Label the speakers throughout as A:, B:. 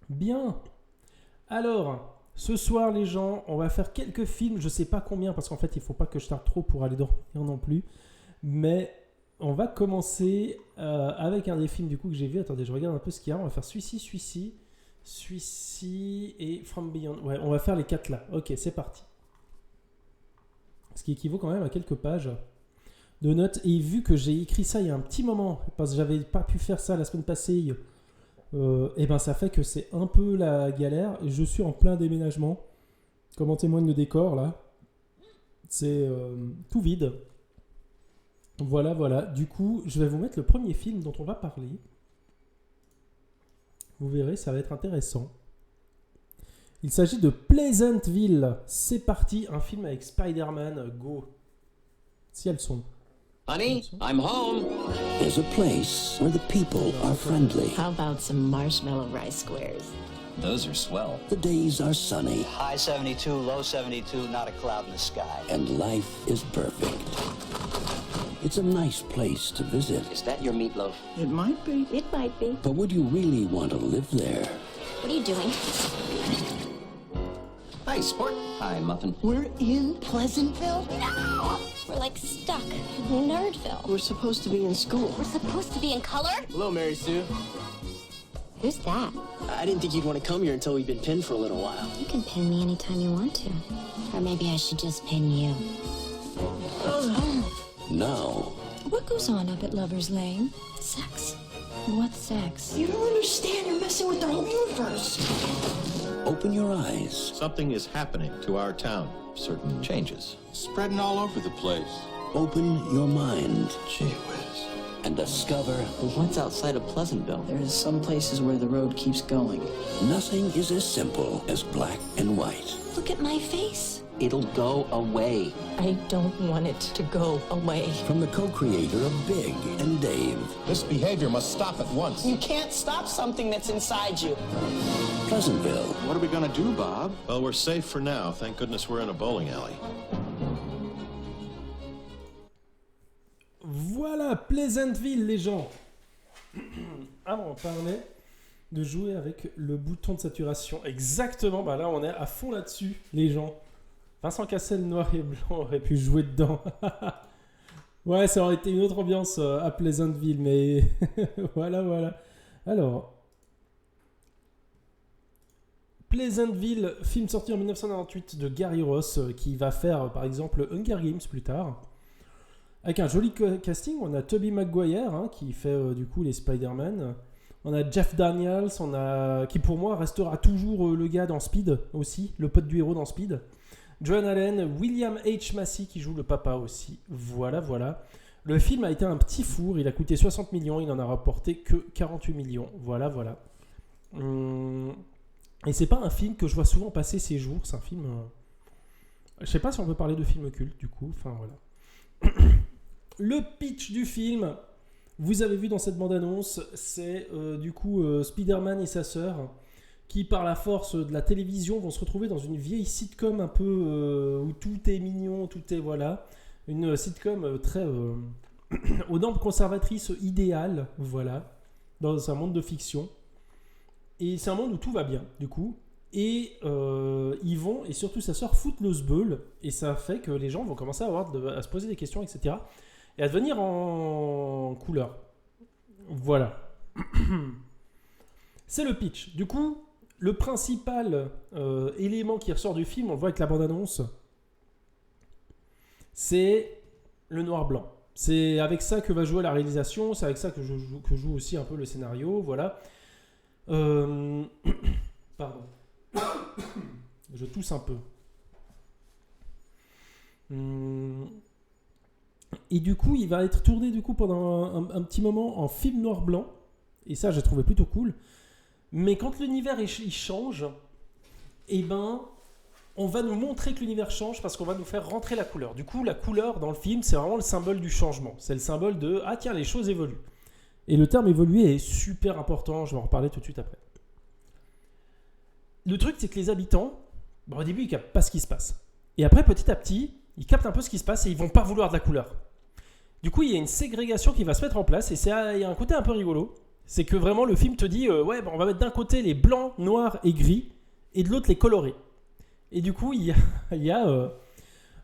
A: Bien. Alors, ce soir, les gens, on va faire quelques films. Je sais pas combien, parce qu'en fait, il faut pas que je tarde trop pour aller dormir non plus. Mais on va commencer avec un des films du coup que j'ai vu. Attendez, je regarde un peu ce qu'il y a. On va faire celui-ci et From Beyond. Ouais, on va faire les 4 là. Ok, c'est parti. Ce qui équivaut quand même à quelques pages de notes. Et vu que j'ai écrit ça il y a un petit moment, parce que j'avais pas pu faire ça la semaine passée, et ben ça fait que c'est un peu la galère. Et je suis en plein déménagement. Comme en témoigne le décor là. C'est tout vide. Voilà. Du coup, je vais vous mettre le premier film dont on va parler. Vous verrez, ça va être intéressant. Il s'agit de Pleasantville. C'est parti, un film avec Spider-Man. Go. Si elles sont.
B: Honey, I'm home.
C: There's a place where the people are friendly.
D: How about some marshmallow rice squares?
B: Those are swell.
C: The days are sunny.
E: High 72, low 72, not a cloud in the sky.
C: And life is perfect. It's a nice place to visit.
E: Is that your meatloaf?
D: It might be. It might be.
C: But would you really want to live there?
F: What are you doing?
B: Hi, sport. Hi, Muffin.
D: We're in Pleasantville?
F: No! We're like stuck in Nerdville.
D: We're supposed to be in school.
F: We're supposed to be in color?
G: Hello, Mary Sue.
F: Who's that?
G: I didn't think you'd want to come here until we've been pinned for a little while.
F: You can pin me anytime you want to. Or maybe I should just pin you.
C: Now,
H: What goes on up at Lover's Lane?
F: Sex.
H: What sex?
D: You don't understand. You're messing with the whole universe.
C: open your eyes.
I: Something is happening to our town. Certain changes.
J: Spreading all over the place.
C: Open your mind.
J: Gee whiz.
C: And discover
G: What's outside of Pleasantville? There's some places where the road keeps going.
C: nothing is as simple as black and white.
H: Look at my face.
G: It'll go away.
H: I don't want it to go away.
C: From the co-creator of Big and Dave.
J: This behavior must stop at once.
G: You can't stop something that's inside you.
C: Pleasantville.
J: What are we gonna do, Bob?
I: Well, we're safe for now. Thank goodness we're in a bowling alley.
A: Voilà, Pleasantville, les gens. Alors, on parlait de jouer avec le bouton de saturation. Exactement, bah là, on est à fond là-dessus, les gens. Vincent Cassel, noir et blanc, aurait pu jouer dedans. Ouais, ça aurait été une autre ambiance à Pleasantville, mais voilà. Alors, Pleasantville, film sorti en 1998 de Gary Ross, qui va faire, par exemple, Hunger Games plus tard. Avec un joli casting, on a Tobey Maguire qui fait du coup les Spider-Man. On a Jeff Daniels, qui pour moi restera toujours le gars dans Speed aussi, le pote du héros dans Speed. Joan Allen, William H. Macy qui joue le papa aussi. Voilà. Le film a été un petit four, il a coûté 60 millions, il n'en a rapporté que 48 millions. Voilà. Et c'est pas un film que je vois souvent passer ces jours, c'est un film... Je sais pas si on peut parler de film culte du coup, enfin voilà. Le pitch du film, vous avez vu dans cette bande-annonce, c'est du coup Spider-Man et sa sœur qui, par la force de la télévision, vont se retrouver dans une vieille sitcom un peu où tout est mignon, tout est voilà. Une sitcom très aux normes conservatrices idéales, voilà, dans un monde de fiction. Et c'est un monde où tout va bien, du coup. Et ils vont, et surtout sa sœur, foutent le sbeul. Et ça fait que les gens vont commencer à se poser des questions, etc. Et à devenir en couleur. Voilà. C'est le pitch. Du coup, le principal élément qui ressort du film, on le voit avec la bande-annonce, c'est le noir-blanc. C'est avec ça que va jouer la réalisation, c'est avec ça que joue aussi un peu le scénario, voilà. Pardon. Je tousse un peu. Et du coup, il va être tourné du coup pendant un petit moment en film noir-blanc. Et ça, j'ai trouvé plutôt cool. Mais quand l'univers il change, eh ben, on va nous montrer que l'univers change parce qu'on va nous faire rentrer la couleur. Du coup, la couleur dans le film, c'est vraiment le symbole du changement. C'est le symbole de « Ah tiens, les choses évoluent ». Et le terme « évoluer » est super important. Je vais en reparler tout de suite après. Le truc, c'est que les habitants, au début, ils ne captent pas ce qui se passe. Et après, petit à petit, ils captent un peu ce qui se passe et ils ne vont pas vouloir de la couleur. Du coup, il y a une ségrégation qui va se mettre en place et il y a un côté un peu rigolo. C'est que vraiment le film te dit ouais, on va mettre d'un côté les blancs, noirs et gris et de l'autre les colorés. Et du coup, il y a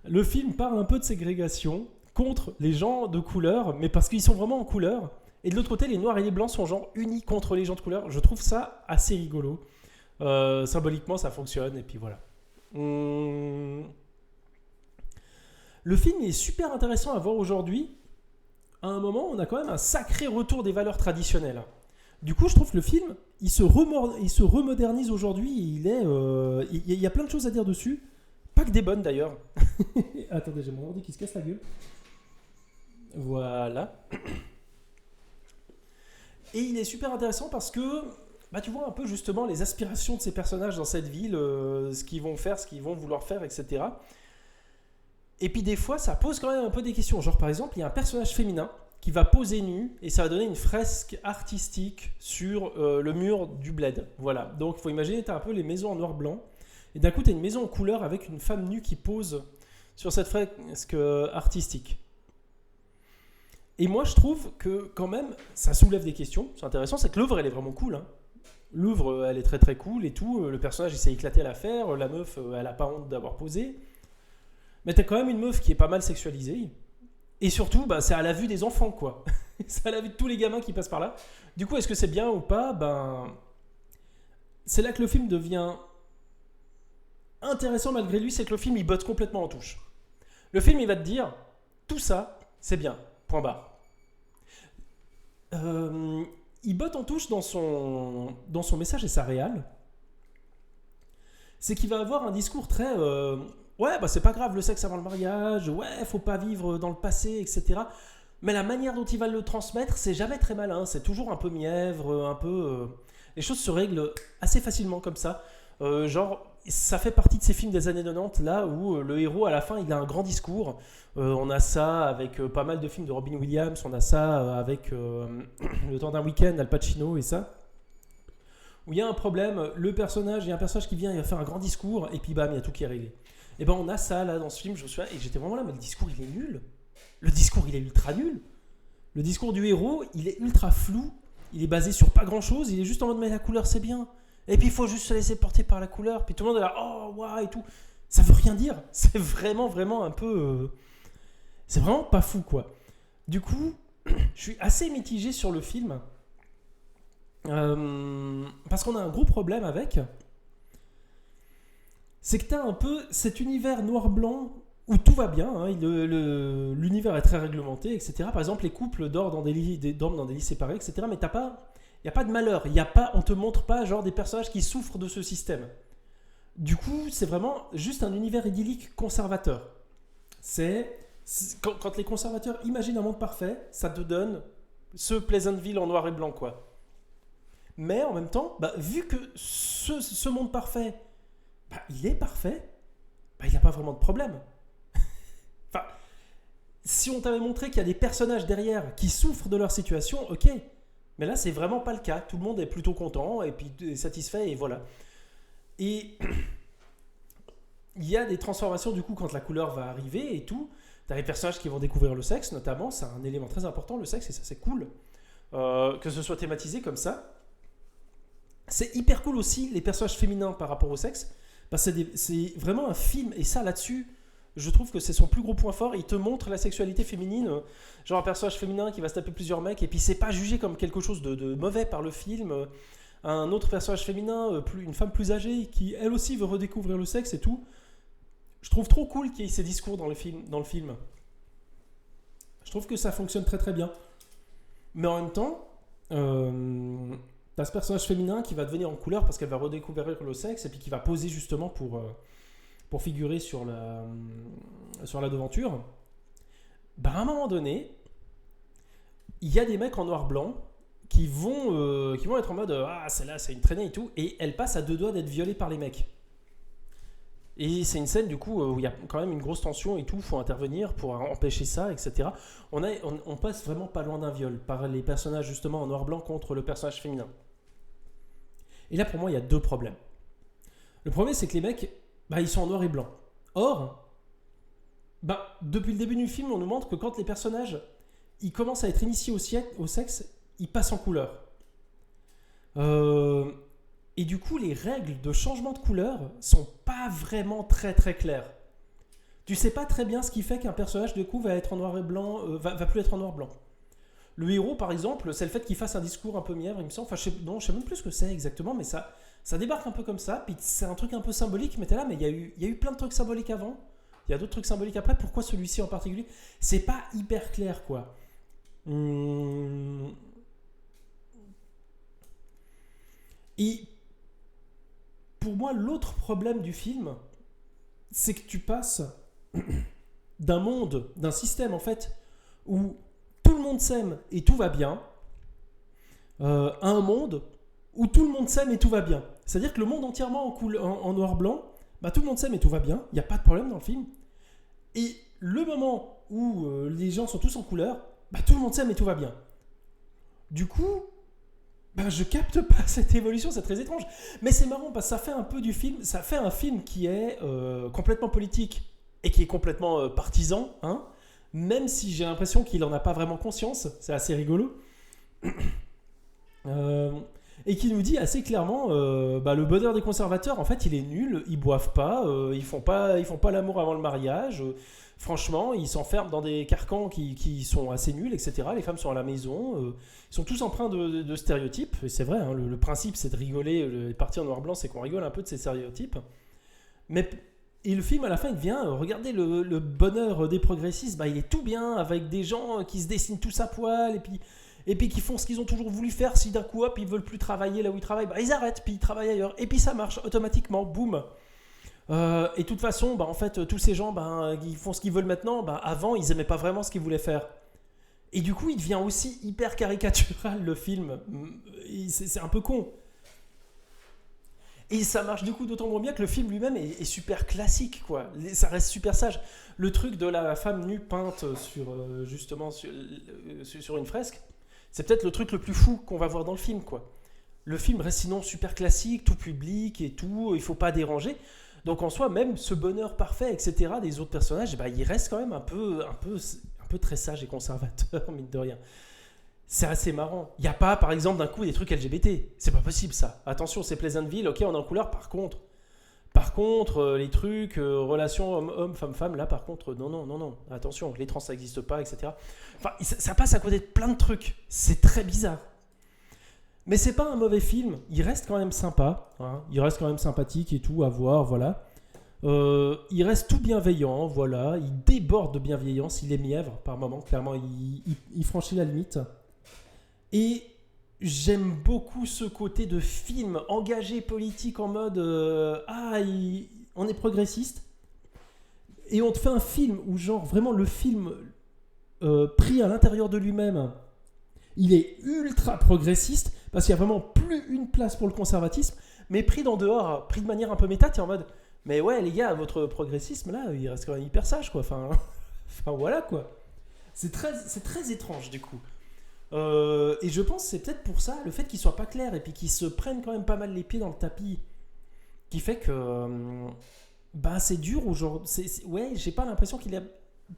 A: le film parle un peu de ségrégation contre les gens de couleur, mais parce qu'ils sont vraiment en couleur. Et de l'autre côté, les noirs et les blancs sont genre unis contre les gens de couleur. Je trouve ça assez rigolo. Symboliquement, ça fonctionne. Et puis voilà. Le film est super intéressant à voir aujourd'hui. À un moment, on a quand même un sacré retour des valeurs traditionnelles. Du coup, je trouve que le film, il se remodernise aujourd'hui. Il y a plein de choses à dire dessus. Pas que des bonnes d'ailleurs. Attendez, j'ai mon ordi qui se casse la gueule. Voilà. Et il est super intéressant parce que tu vois un peu justement les aspirations de ces personnages dans cette ville, ce qu'ils vont faire, ce qu'ils vont vouloir faire, etc. Et puis des fois, ça pose quand même un peu des questions. Genre par exemple, il y a un personnage féminin qui va poser nu et ça va donner une fresque artistique sur le mur du bled. Voilà. Donc il faut imaginer, tu as un peu les maisons en noir-blanc. Et d'un coup, tu as une maison en couleur avec une femme nue qui pose sur cette fresque artistique. Et moi, je trouve que quand même, ça soulève des questions. C'est intéressant, c'est que l'œuvre, elle est vraiment cool. Hein. L'œuvre, elle est très très cool et tout. Le personnage, il s'est éclaté à la faire. La meuf, elle n'a pas honte d'avoir posé. Mais tu as quand même une meuf qui est pas mal sexualisée. Et surtout, c'est à la vue des enfants, quoi. C'est à la vue de tous les gamins qui passent par là. Du coup, est-ce que c'est bien ou pas ? C'est là que le film devient intéressant malgré lui, c'est que le film, il botte complètement en touche. Le film, il va te dire, tout ça, c'est bien. Point barre. Il botte en touche dans son message et sa réal. C'est qu'il va avoir un discours très ouais, c'est pas grave le sexe avant le mariage, ouais, faut pas vivre dans le passé, etc. Mais la manière dont il va le transmettre, c'est jamais très malin, c'est toujours un peu mièvre, un peu. Les choses se règlent assez facilement comme ça. Genre, ça fait partie de ces films des années 90 là où le héros à la fin il a un grand discours. On a ça avec pas mal de films de Robin Williams, on a ça avec Le temps d'un week-end, Al Pacino et ça. Où il y a un problème, il y a un personnage qui vient, il va faire un grand discours et puis bam, il y a tout qui est réglé. Et on a ça là dans ce film, je me souviens, et j'étais vraiment là, mais le discours il est nul. Le discours il est ultra nul. Le discours du héros il est ultra flou, il est basé sur pas grand chose, il est juste en mode mais la couleur c'est bien. Et puis il faut juste se laisser porter par la couleur. Puis tout le monde est là, oh, waouh, et tout. Ça veut rien dire. C'est vraiment, vraiment un peu. C'est vraiment pas fou, quoi. Du coup, je suis assez mitigé sur le film. Parce qu'on a un gros problème avec. C'est que t'as un peu cet univers noir-blanc où tout va bien. Hein, l'univers est très réglementé, etc. Par exemple, les couples dorment dans des lits séparés, etc. Mais t'as pas. Il n'y a pas de malheur, on ne te montre pas genre des personnages qui souffrent de ce système. Du coup, c'est vraiment juste un univers idyllique conservateur. Quand les conservateurs imaginent un monde parfait, ça te donne ce Pleasantville en noir et blanc, quoi. Mais en même temps, vu que ce monde parfait, il est parfait, il n'y a pas vraiment de problème. Enfin, si on t'avait montré qu'il y a des personnages derrière qui souffrent de leur situation, ok. Mais là, c'est vraiment pas le cas. Tout le monde est plutôt content et puis satisfait et voilà. Et il y a des transformations du coup quand la couleur va arriver et tout. T'as les personnages qui vont découvrir le sexe notamment. C'est un élément très important, le sexe, et ça c'est cool. Que ce soit thématisé comme ça. C'est hyper cool aussi les personnages féminins par rapport au sexe. C'est vraiment un film et ça là-dessus... Je trouve que c'est son plus gros point fort. Il te montre la sexualité féminine, genre un personnage féminin qui va se taper plusieurs mecs et puis c'est pas jugé comme quelque chose de mauvais par le film. Un autre personnage féminin, une femme plus âgée qui elle aussi veut redécouvrir le sexe et tout. Je trouve trop cool qu'il y ait ces discours dans le film. Je trouve que ça fonctionne très très bien. Mais en même temps, t'as ce personnage féminin qui va devenir en couleur parce qu'elle va redécouvrir le sexe et puis qui va poser justement pour figurer sur la devanture. À un moment donné, il y a des mecs en noir-blanc qui vont être en mode ah, celle-là, c'est une traînée et tout, et elle passe à 2 doigts d'être violée par les mecs. Et c'est une scène du coup où il y a quand même une grosse tension et tout, faut intervenir pour empêcher ça, etc. On passe vraiment pas loin d'un viol par les personnages justement en noir-blanc contre le personnage féminin. Et là pour moi il y a 2 problèmes. Le premier c'est que les mecs ils sont en noir et blanc. Or, depuis le début du film, on nous montre que quand les personnages ils commencent à être initiés au sexe, ils passent en couleur. Et du coup, les règles de changement de couleur sont pas vraiment très très claires. Tu sais pas très bien ce qui fait qu'un personnage, du coup, va être en noir et blanc, va plus être en noir-blanc. Le héros, par exemple, c'est le fait qu'il fasse un discours un peu mièvre, il me semble. Enfin, je sais même plus ce que c'est exactement, mais ça débarque un peu comme ça. Puis c'est un truc un peu symbolique, mais t'es là, mais il y a eu plein de trucs symboliques avant. Il y a d'autres trucs symboliques après. Pourquoi celui-ci en particulier ? C'est pas hyper clair, quoi. Et pour moi, l'autre problème du film, c'est que tu passes d'un monde, d'un système, en fait, où tout le monde s'aime et tout va bien, à un monde où tout le monde s'aime et tout va bien. C'est-à-dire que le monde entièrement en noir-blanc, bah, tout le monde s'aime et tout va bien, il n'y a pas de problème dans le film. Et le moment où les gens sont tous en couleur, bah, tout le monde s'aime et tout va bien. Du coup, bah, je capte pas cette évolution, c'est très étrange. Mais c'est marrant parce que ça fait un peu du film, ça fait un film qui est complètement politique et qui est complètement partisan, hein, même si j'ai l'impression qu'il en a pas vraiment conscience, c'est assez rigolo. Et qui nous dit assez clairement bah, le bonheur des conservateurs, en fait, il est nul, ils boivent pas, ils font pas l'amour avant le mariage. Franchement, ils s'enferment dans des carcans qui sont assez nuls, etc. Les femmes sont à la maison, ils sont tous empreints de stéréotypes. Et c'est vrai, hein, le principe, c'est de rigoler. Les parties en noir-blanc, c'est qu'on rigole un peu de ces stéréotypes. Et le film, à la fin, il devient, regardez le bonheur des progressistes, bah, il est tout bien, avec des gens qui se dessinent tous à poil, et puis qui font ce qu'ils ont toujours voulu faire. Si d'un coup, hop, ils veulent plus travailler là où ils travaillent, bah, ils arrêtent, puis ils travaillent ailleurs. Et puis ça marche automatiquement, boum. Et de toute façon, bah, en fait, tous ces gens, bah, ils font ce qu'ils veulent maintenant. Bah, avant, ils aimaient pas vraiment ce qu'ils voulaient faire. Et du coup, il devient aussi hyper caricatural, le film. C'est un peu con. Et ça marche du coup d'autant moins bien que le film lui-même est super classique, quoi. Ça reste super sage. Le truc de la femme nue peinte justement sur une fresque, c'est peut-être le truc le plus fou qu'on va voir dans le film, quoi. Le film reste sinon super classique, tout public et tout, il faut pas déranger. Donc en soi, même ce bonheur parfait, etc., des autres personnages, bah, il reste quand même un peu très sage et conservateur, mine de rien. C'est assez marrant. Il n'y a pas, par exemple, d'un coup des trucs LGBT. C'est pas possible, ça. Attention, c'est Pleasantville, ok, on est en couleur, par contre, les trucs, relations homme-homme, femme-femme, là, par contre, non. Attention, les trans, ça n'existe pas, etc. Enfin, ça passe à côté de plein de trucs. C'est très bizarre. Mais c'est pas un mauvais film. Il reste quand même sympa. Hein. Il reste quand même sympathique et tout, à voir, voilà. Il reste tout bienveillant, voilà. Il déborde de bienveillance. Il est mièvre, par moments. Clairement, il franchit la limite. Et j'aime beaucoup ce côté de film engagé politique en mode on est progressiste et on te fait un film où genre vraiment le film pris à l'intérieur de lui-même, il est ultra progressiste parce qu'il n'y a vraiment plus une place pour le conservatisme, mais pris d'en dehors, pris de manière un peu méta, tu es en mode mais ouais les gars, votre progressisme là il reste quand même hyper sage, quoi. Enfin voilà, quoi. C'est très étrange du coup. Et je pense que c'est peut-être pour ça, le fait qu'il soit pas clair et puis qu'il se prenne quand même pas mal les pieds dans le tapis, qui fait que bah, c'est dur aujourd'hui. Ouais, j'ai pas l'impression qu'il a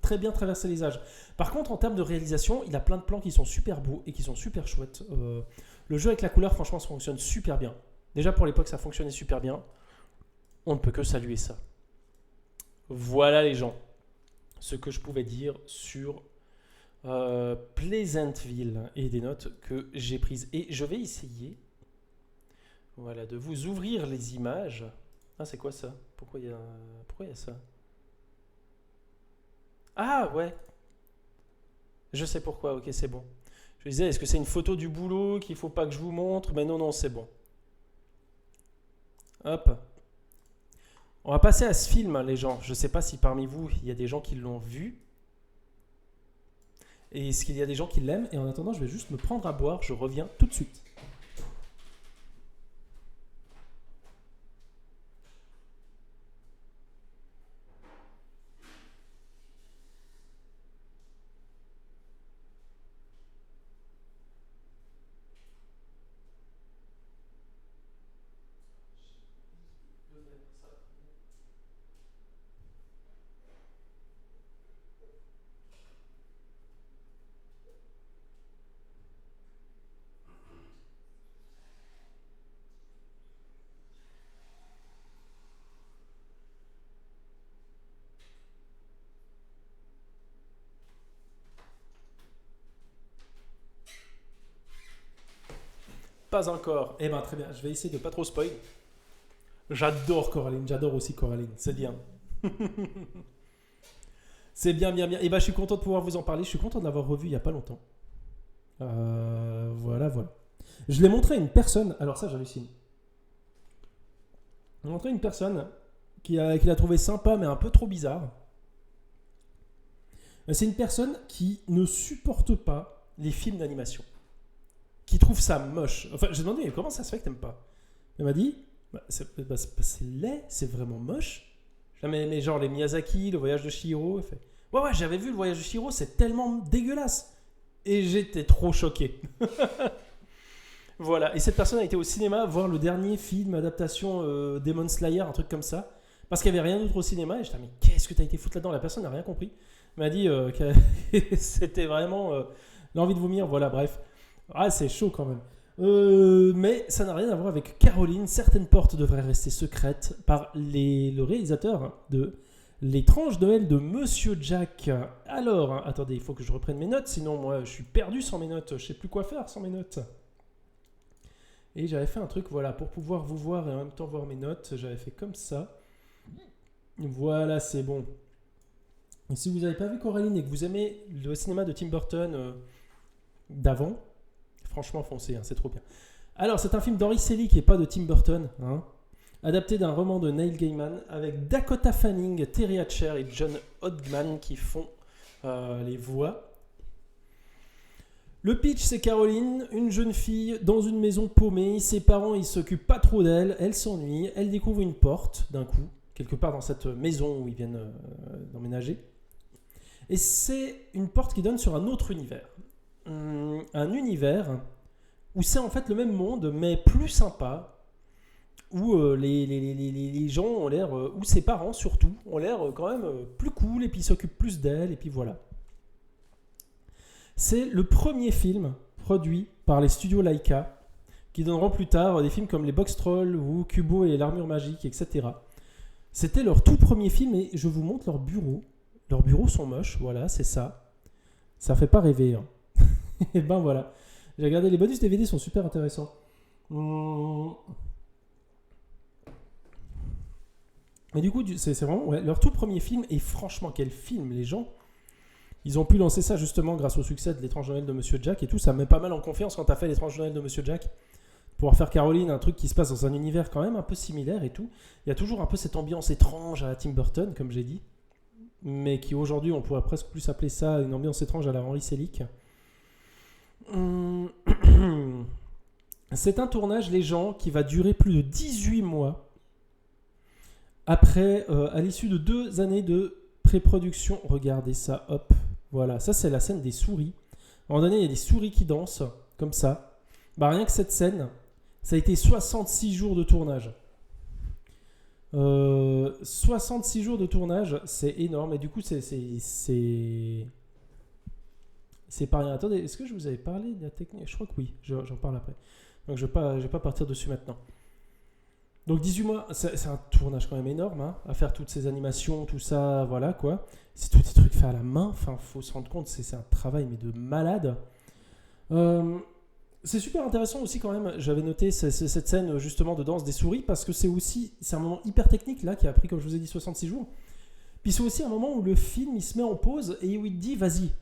A: très bien traversé les âges. Par contre, en termes de réalisation, il a plein de plans qui sont super beaux et qui sont super chouettes. Le jeu avec la couleur, franchement, ça fonctionne super bien. Déjà pour l'époque, ça fonctionnait super bien. On ne peut que saluer ça. Voilà les gens, ce que je pouvais dire sur Pleasantville et des notes que j'ai prises. Et je vais essayer de vous ouvrir les images. Ah, c'est quoi ça ? Pourquoi il y a ça ? Ah, ouais. Je sais pourquoi, ok, c'est bon. Je disais, est-ce que c'est une photo du boulot qu'il ne faut pas que je vous montre ? Mais non, c'est bon. Hop. On va passer à ce film, les gens. Je ne sais pas si parmi vous, il y a des gens qui l'ont vu. Et est-ce qu'il y a des gens qui l'aiment ? Et en attendant, je vais juste me prendre à boire. Je reviens tout de suite. pas encore. Eh ben très bien, je vais essayer de pas trop spoil. J'adore Coraline, j'adore aussi Coraline, c'est bien. C'est bien. Et ben je suis content de pouvoir vous en parler, je suis content de l'avoir revu il y a pas longtemps. Voilà. Je l'ai montré à une personne, alors ça j'hallucine. Je l'ai montré à une personne qui l'a trouvé sympa mais un peu trop bizarre. C'est une personne qui ne supporte pas les films d'animation. Qui trouve ça moche. Enfin, j'ai demandé, mais comment ça se fait que t'aimes pas ? Elle m'a dit, c'est laid, c'est vraiment moche. Mais genre les Miyazaki, le voyage de Chihiro. Elle fait, ouais, j'avais vu le voyage de Chihiro, c'est tellement dégueulasse. Et j'étais trop choqué. Voilà. Et cette personne a été au cinéma voir le dernier film, adaptation Demon Slayer, un truc comme ça. Parce qu'il n'y avait rien d'autre au cinéma. Et j'étais, mais qu'est-ce que t'as été foutre là-dedans ? La personne n'a rien compris. Elle m'a dit que c'était vraiment l'envie de vomir. Voilà, bref. Ah, c'est chaud quand même. Mais ça n'a rien à voir avec Caroline. Certaines portes devraient rester secrètes par le réalisateur de L'étrange Noël de Monsieur Jack. Alors, attendez, il faut que je reprenne mes notes. Sinon, moi, je suis perdu sans mes notes. Je sais plus quoi faire sans mes notes. Et j'avais fait un truc, voilà, pour pouvoir vous voir et en même temps voir mes notes. J'avais fait comme ça. Voilà, c'est bon. Et si vous n'avez pas vu Coraline et que vous aimez le cinéma de Tim Burton d'avant, franchement foncez, hein, c'est trop bien. Alors c'est un film d'Henry Selick et pas de Tim Burton, hein, adapté d'un roman de Neil Gaiman avec Dakota Fanning, Terry Hatcher et John Hodgman qui font les voix. Le pitch, c'est Caroline, une jeune fille dans une maison paumée, ses parents ils s'occupent pas trop d'elle, elle s'ennuie, elle découvre une porte d'un coup, quelque part dans cette maison où ils viennent d'emménager. Et c'est une porte qui donne sur un autre univers. Un univers où c'est en fait le même monde, mais plus sympa, où les gens ont l'air, où ses parents surtout, ont l'air quand même plus cool, et puis ils s'occupent plus d'elle, et puis voilà. C'est le premier film produit par les studios Laika, qui donneront plus tard des films comme Les Box Trolls ou Kubo et l'Armure Magique, etc. C'était leur tout premier film, et je vous montre leur bureau. Leurs bureaux sont moches, voilà, c'est ça. Ça fait pas rêver. Hein. Et ben voilà. J'ai regardé, les bonus DVD sont super intéressants. Mais du coup, c'est vraiment leur tout premier film. Et franchement, quel film, les gens. Ils ont pu lancer ça justement grâce au succès de L'étrange Noël de Monsieur Jack et tout. Ça me met pas mal en confiance quand t'as fait L'étrange Noël de Monsieur Jack. Pouvoir faire Caroline, un truc qui se passe dans un univers quand même un peu similaire et tout. Il y a toujours un peu cette ambiance étrange à la Tim Burton, comme j'ai dit. Mais qui aujourd'hui, on pourrait presque plus appeler ça une ambiance étrange à la Henry Selick. C'est un tournage, les gens, qui va durer plus de 18 mois. Après, à l'issue de 2 années de pré-production, regardez ça, hop, voilà, ça c'est la scène des souris. À un moment donné, il y a des souris qui dansent, comme ça. Bah, rien que cette scène, ça a été 66 jours de tournage. 66 jours de tournage, c'est énorme. Et du coup, c'est pas rien. Attendez, est-ce que je vous avais parlé de la technique ? Je crois que oui, j'en parle après. Donc je vais pas partir dessus maintenant. Donc 18 mois, c'est un tournage quand même énorme, hein, à faire toutes ces animations, tout ça, voilà quoi. C'est tous des trucs faits à la main, enfin faut se rendre compte, c'est un travail mais de malade. C'est super intéressant aussi quand même, j'avais noté cette scène justement de danse des souris, parce que c'est un moment hyper technique là, qui a pris, comme je vous ai dit, 66 jours. Puis c'est aussi un moment où le film il se met en pause et où il te dit vas-y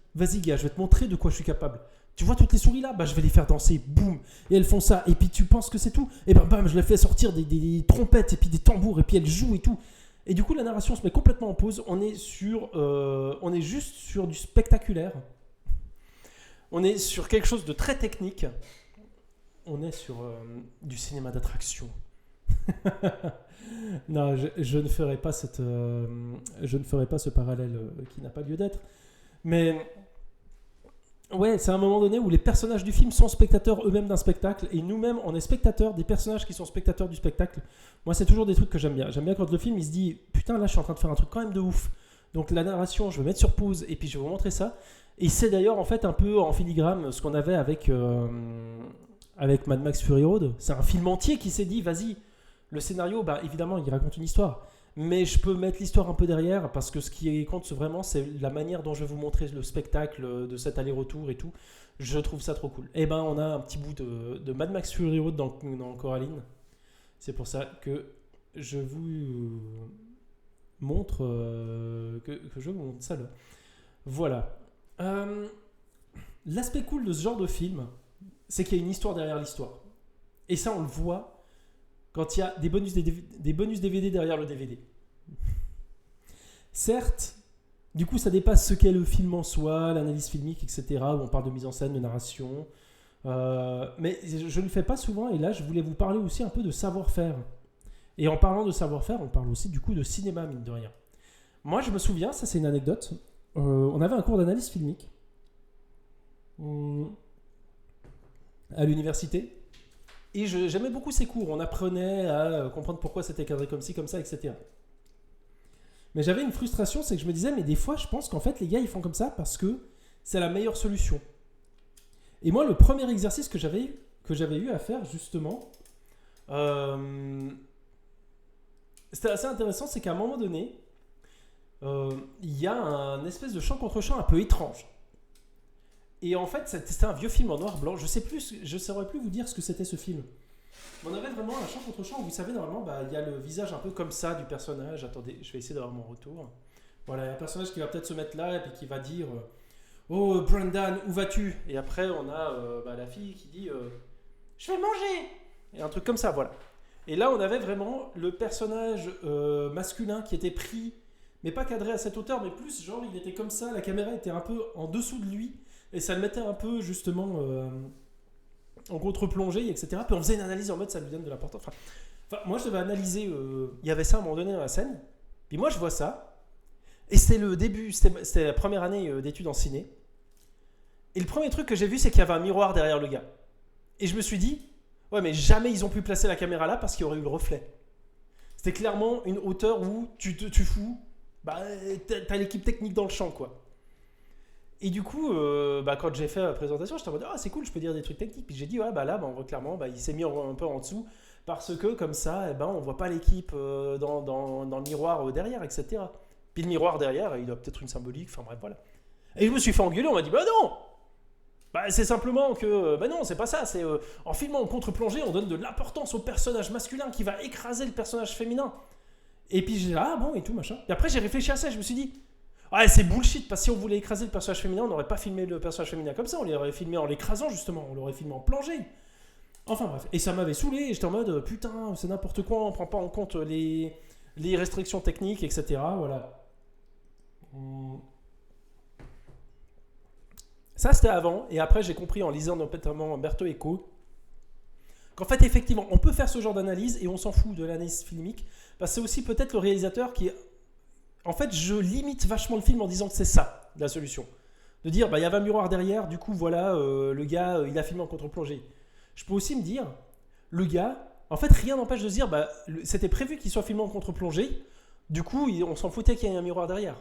A: gars, je vais te montrer de quoi je suis capable. Tu vois toutes les souris là, bah je vais les faire danser, boum, et elles font ça, et puis tu penses que c'est tout, et ben bam, je les fais sortir des trompettes et puis des tambours, et puis elles jouent et tout. Et du coup la narration se met complètement en pause, on est juste sur du spectaculaire. On est sur quelque chose de très technique. On est sur du cinéma d'attraction. Non, je ne ferai pas ce parallèle qui n'a pas lieu d'être. Mais ouais, c'est un moment donné où les personnages du film sont spectateurs eux-mêmes d'un spectacle, et nous-mêmes, on est spectateurs des personnages qui sont spectateurs du spectacle. Moi, c'est toujours des trucs que j'aime bien. J'aime bien quand le film, il se dit « Putain, là, je suis en train de faire un truc quand même de ouf. » Donc la narration, je vais mettre sur pause, et puis je vais vous montrer ça. Et c'est d'ailleurs en fait un peu en filigrane ce qu'on avait avec Mad Max Fury Road. C'est un film entier qui s'est dit, vas-y, le scénario, bah évidemment, il raconte une histoire. mais je peux mettre l'histoire un peu derrière, parce que ce qui compte vraiment, c'est la manière dont je vais vous montrer le spectacle de cet aller-retour et tout. Je trouve ça trop cool. Et ben, on a un petit bout de Mad Max Fury Road dans Coraline. C'est pour ça que je vous montre que je vous montre ça là. Voilà. L'aspect cool de ce genre de film, c'est qu'il y a une histoire derrière l'histoire. Et ça, on le voit quand il y a des bonus DVD derrière le DVD. Certes, du coup, ça dépasse ce qu'est le film en soi, l'analyse filmique, etc., où on parle de mise en scène, de narration. Mais je ne le fais pas souvent, et là, je voulais vous parler aussi un peu de savoir-faire. Et en parlant de savoir-faire, on parle aussi du coup de cinéma, mine de rien. Moi, je me souviens, ça c'est une anecdote, on avait un cours d'analyse filmique à l'université, et j'aimais beaucoup ces cours. On apprenait à comprendre pourquoi c'était cadré comme ci, comme ça, etc. Mais j'avais une frustration, c'est que je me disais, mais des fois, je pense qu'en fait, les gars, ils font comme ça parce que c'est la meilleure solution. Et moi, le premier exercice que j'avais eu à faire, justement, c'était assez intéressant, c'est qu'à un moment donné, il y a un espèce de champ contre champ un peu étrange. Et en fait, c'était un vieux film en noir-blanc. Je ne saurais plus vous dire ce que c'était ce film. On avait vraiment un champ contre champ où, vous savez, normalement, il y a le visage un peu comme ça du personnage. Attendez, je vais essayer d'avoir mon retour. Voilà, il y a un personnage qui va peut-être se mettre là et puis qui va dire Oh, Brendan, où vas-tu ? Et après, on a la fille qui dit Je vais manger ! Et un truc comme ça, voilà. Et là, on avait vraiment le personnage masculin qui était pris, mais pas cadré à cette hauteur, mais plus genre, il était comme ça, la caméra était un peu en dessous de lui, et ça le mettait un peu, justement, en contre-plongée, etc. Puis on faisait une analyse en mode, ça lui donne de l'importance. Enfin, moi, je devais analyser, il y avait ça à un moment donné dans la scène, puis moi, je vois ça, et c'était le début, c'était la première année d'études en ciné, et le premier truc que j'ai vu, c'est qu'il y avait un miroir derrière le gars. Et je me suis dit, ouais, mais jamais ils ont pu placer la caméra là parce qu'il y aurait eu le reflet. C'était clairement une hauteur où tu fous, t'as l'équipe technique dans le champ, quoi. Et du coup, quand j'ai fait la présentation, j'étais en mode, c'est cool, je peux dire des trucs techniques. Puis j'ai dit, là, on voit clairement, il s'est mis un peu en dessous parce que comme ça, on voit pas l'équipe dans le miroir derrière, etc. Puis le miroir derrière, il a peut-être une symbolique, enfin bref, voilà. Et je me suis fait engueuler, on m'a dit, non! C'est simplement que, non, c'est pas ça, c'est en filmant en contre-plongée, on donne de l'importance au personnage masculin qui va écraser le personnage féminin. Et puis j'ai dit, bon, et tout, machin. Et après, j'ai réfléchi à ça, je me suis dit, c'est bullshit, parce que si on voulait écraser le personnage féminin, on n'aurait pas filmé le personnage féminin comme ça, on l'aurait filmé en l'écrasant, justement, on l'aurait filmé en plongée. Enfin bref, et ça m'avait saoulé, et j'étais en mode, putain, c'est n'importe quoi, on prend pas en compte les restrictions techniques, etc. Voilà. Ça, c'était avant, et après, j'ai compris en lisant notamment Umberto Eco qu'en fait, effectivement, on peut faire ce genre d'analyse et on s'en fout de l'analyse filmique, parce que c'est aussi peut-être le réalisateur qui... En fait, je limite vachement le film en disant que c'est ça, la solution. De dire, il y avait un miroir derrière, du coup, voilà, le gars, il a filmé en contre-plongée. Je peux aussi me dire, le gars, en fait, rien n'empêche de se dire, c'était prévu qu'il soit filmé en contre-plongée, du coup, on s'en foutait qu'il y ait un miroir derrière.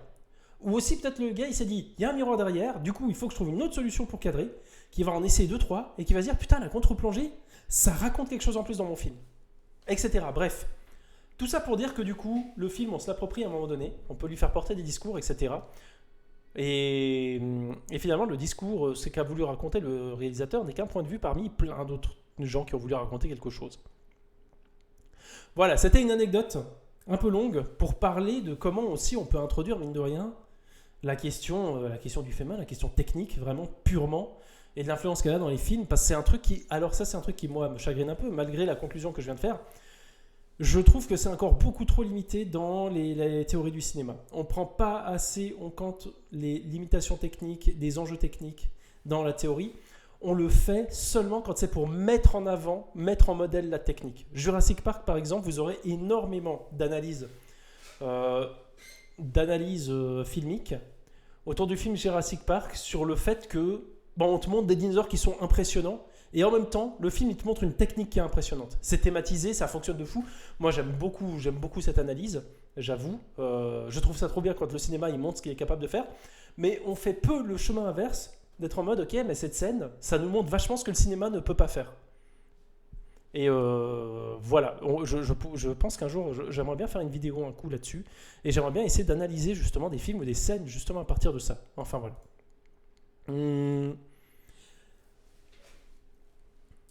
A: Ou aussi, peut-être le gars, il s'est dit, il y a un miroir derrière, du coup, il faut que je trouve une autre solution pour cadrer, qui va en essayer 2-3, et qui va se dire, putain, la contre-plongée, ça raconte quelque chose en plus dans mon film. Etc. Bref. Tout ça pour dire que du coup, le film, on se l'approprie à un moment donné, on peut lui faire porter des discours, etc. Et finalement, le discours, ce qu'a voulu raconter le réalisateur, n'est qu'un point de vue parmi plein d'autres gens qui ont voulu raconter quelque chose. Voilà, c'était une anecdote un peu longue pour parler de comment aussi on peut introduire, mine de rien, la question du féminin, la question technique, vraiment purement, et de l'influence qu'elle a dans les films, parce que c'est un truc qui, moi, me chagrine un peu, malgré la conclusion que je viens de faire. Je trouve que c'est encore beaucoup trop limité dans les théories du cinéma. On ne prend pas assez en compte les limitations techniques, des enjeux techniques dans la théorie. On le fait seulement quand c'est pour mettre en avant, mettre en modèle la technique. Jurassic Park, par exemple, vous aurez énormément d'analyses filmiques autour du film Jurassic Park sur le fait que on te montre des dinosaures qui sont impressionnants et en même temps, le film il te montre une technique qui est impressionnante. C'est thématisé, ça fonctionne de fou. Moi, j'aime beaucoup cette analyse, j'avoue. Je trouve ça trop bien quand le cinéma il montre ce qu'il est capable de faire. Mais on fait peu le chemin inverse d'être en mode, ok, mais cette scène, ça nous montre vachement ce que le cinéma ne peut pas faire. Et voilà, je pense qu'un jour, j'aimerais bien faire une vidéo un coup là-dessus. Et j'aimerais bien essayer d'analyser justement des films ou des scènes justement à partir de ça. Enfin voilà.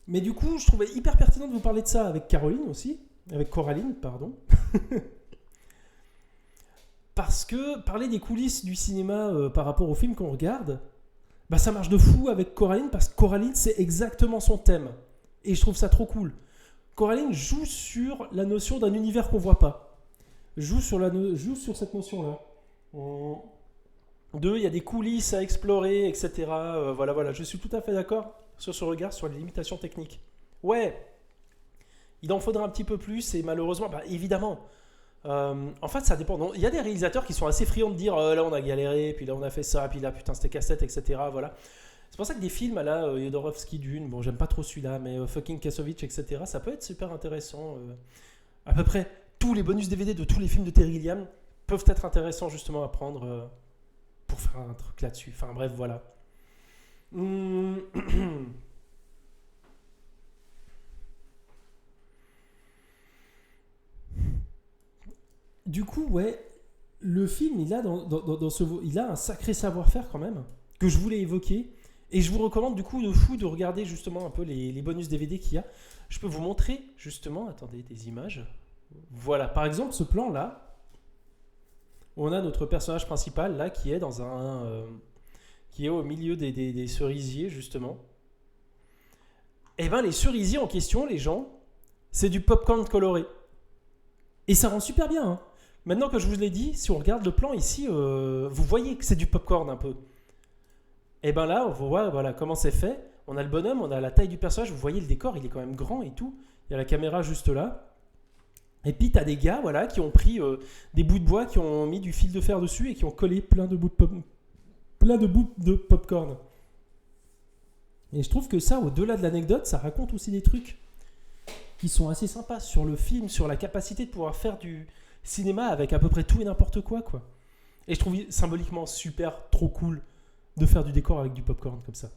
A: Mais du coup, je trouvais hyper pertinent de vous parler de ça avec Caroline aussi. Avec Coraline, pardon. Parce que parler des coulisses du cinéma par rapport au film qu'on regarde, bah ça marche de fou avec Coraline, parce que Coraline, c'est exactement son thème. Et je trouve ça trop cool. Coraline joue sur la notion d'un univers qu'on voit pas. Joue sur cette notion-là. Il y a des coulisses à explorer, etc. Voilà. Je suis tout à fait d'accord sur ce regard sur les limitations techniques. Ouais, il en faudra un petit peu plus, et malheureusement, bah, évidemment... en fait, ça dépend. Il y a des réalisateurs qui sont assez friands de dire là on a galéré, puis là on a fait ça, puis là putain c'était casse-tête, etc. Voilà. C'est pour ça que des films à la Jodorowsky Dune, bon j'aime pas trop celui-là, mais fucking Kassovitch, etc. Ça peut être super intéressant. À peu près tous les bonus DVD de tous les films de Terry Gilliam peuvent être intéressants justement à prendre pour faire un truc là-dessus. Enfin bref, voilà. Du coup, ouais, le film, il a, il a un sacré savoir-faire quand même, que je voulais évoquer. Et je vous recommande du coup de fou de regarder justement un peu les bonus DVD qu'il y a. Je peux vous montrer justement, attendez, des images. Voilà, par exemple, ce plan-là, où on a notre personnage principal, là, qui est qui est au milieu des cerisiers, justement. Et bien, les cerisiers en question, les gens, c'est du popcorn coloré. Et ça rend super bien, hein. Maintenant que je vous l'ai dit, si on regarde le plan ici, vous voyez que c'est du popcorn un peu. Et ben là, on voit voilà, comment c'est fait. On a le bonhomme, on a la taille du personnage. Vous voyez le décor, il est quand même grand et tout. Il y a la caméra juste là. Et puis, tu as des gars voilà, qui ont pris des bouts de bois, qui ont mis du fil de fer dessus et qui ont collé plein de bouts de popcorn. Et je trouve que ça, au-delà de l'anecdote, ça raconte aussi des trucs qui sont assez sympas sur le film, sur la capacité de pouvoir faire du cinéma avec à peu près tout et n'importe quoi. Et je trouve symboliquement super, trop cool de faire du décor avec du popcorn comme ça.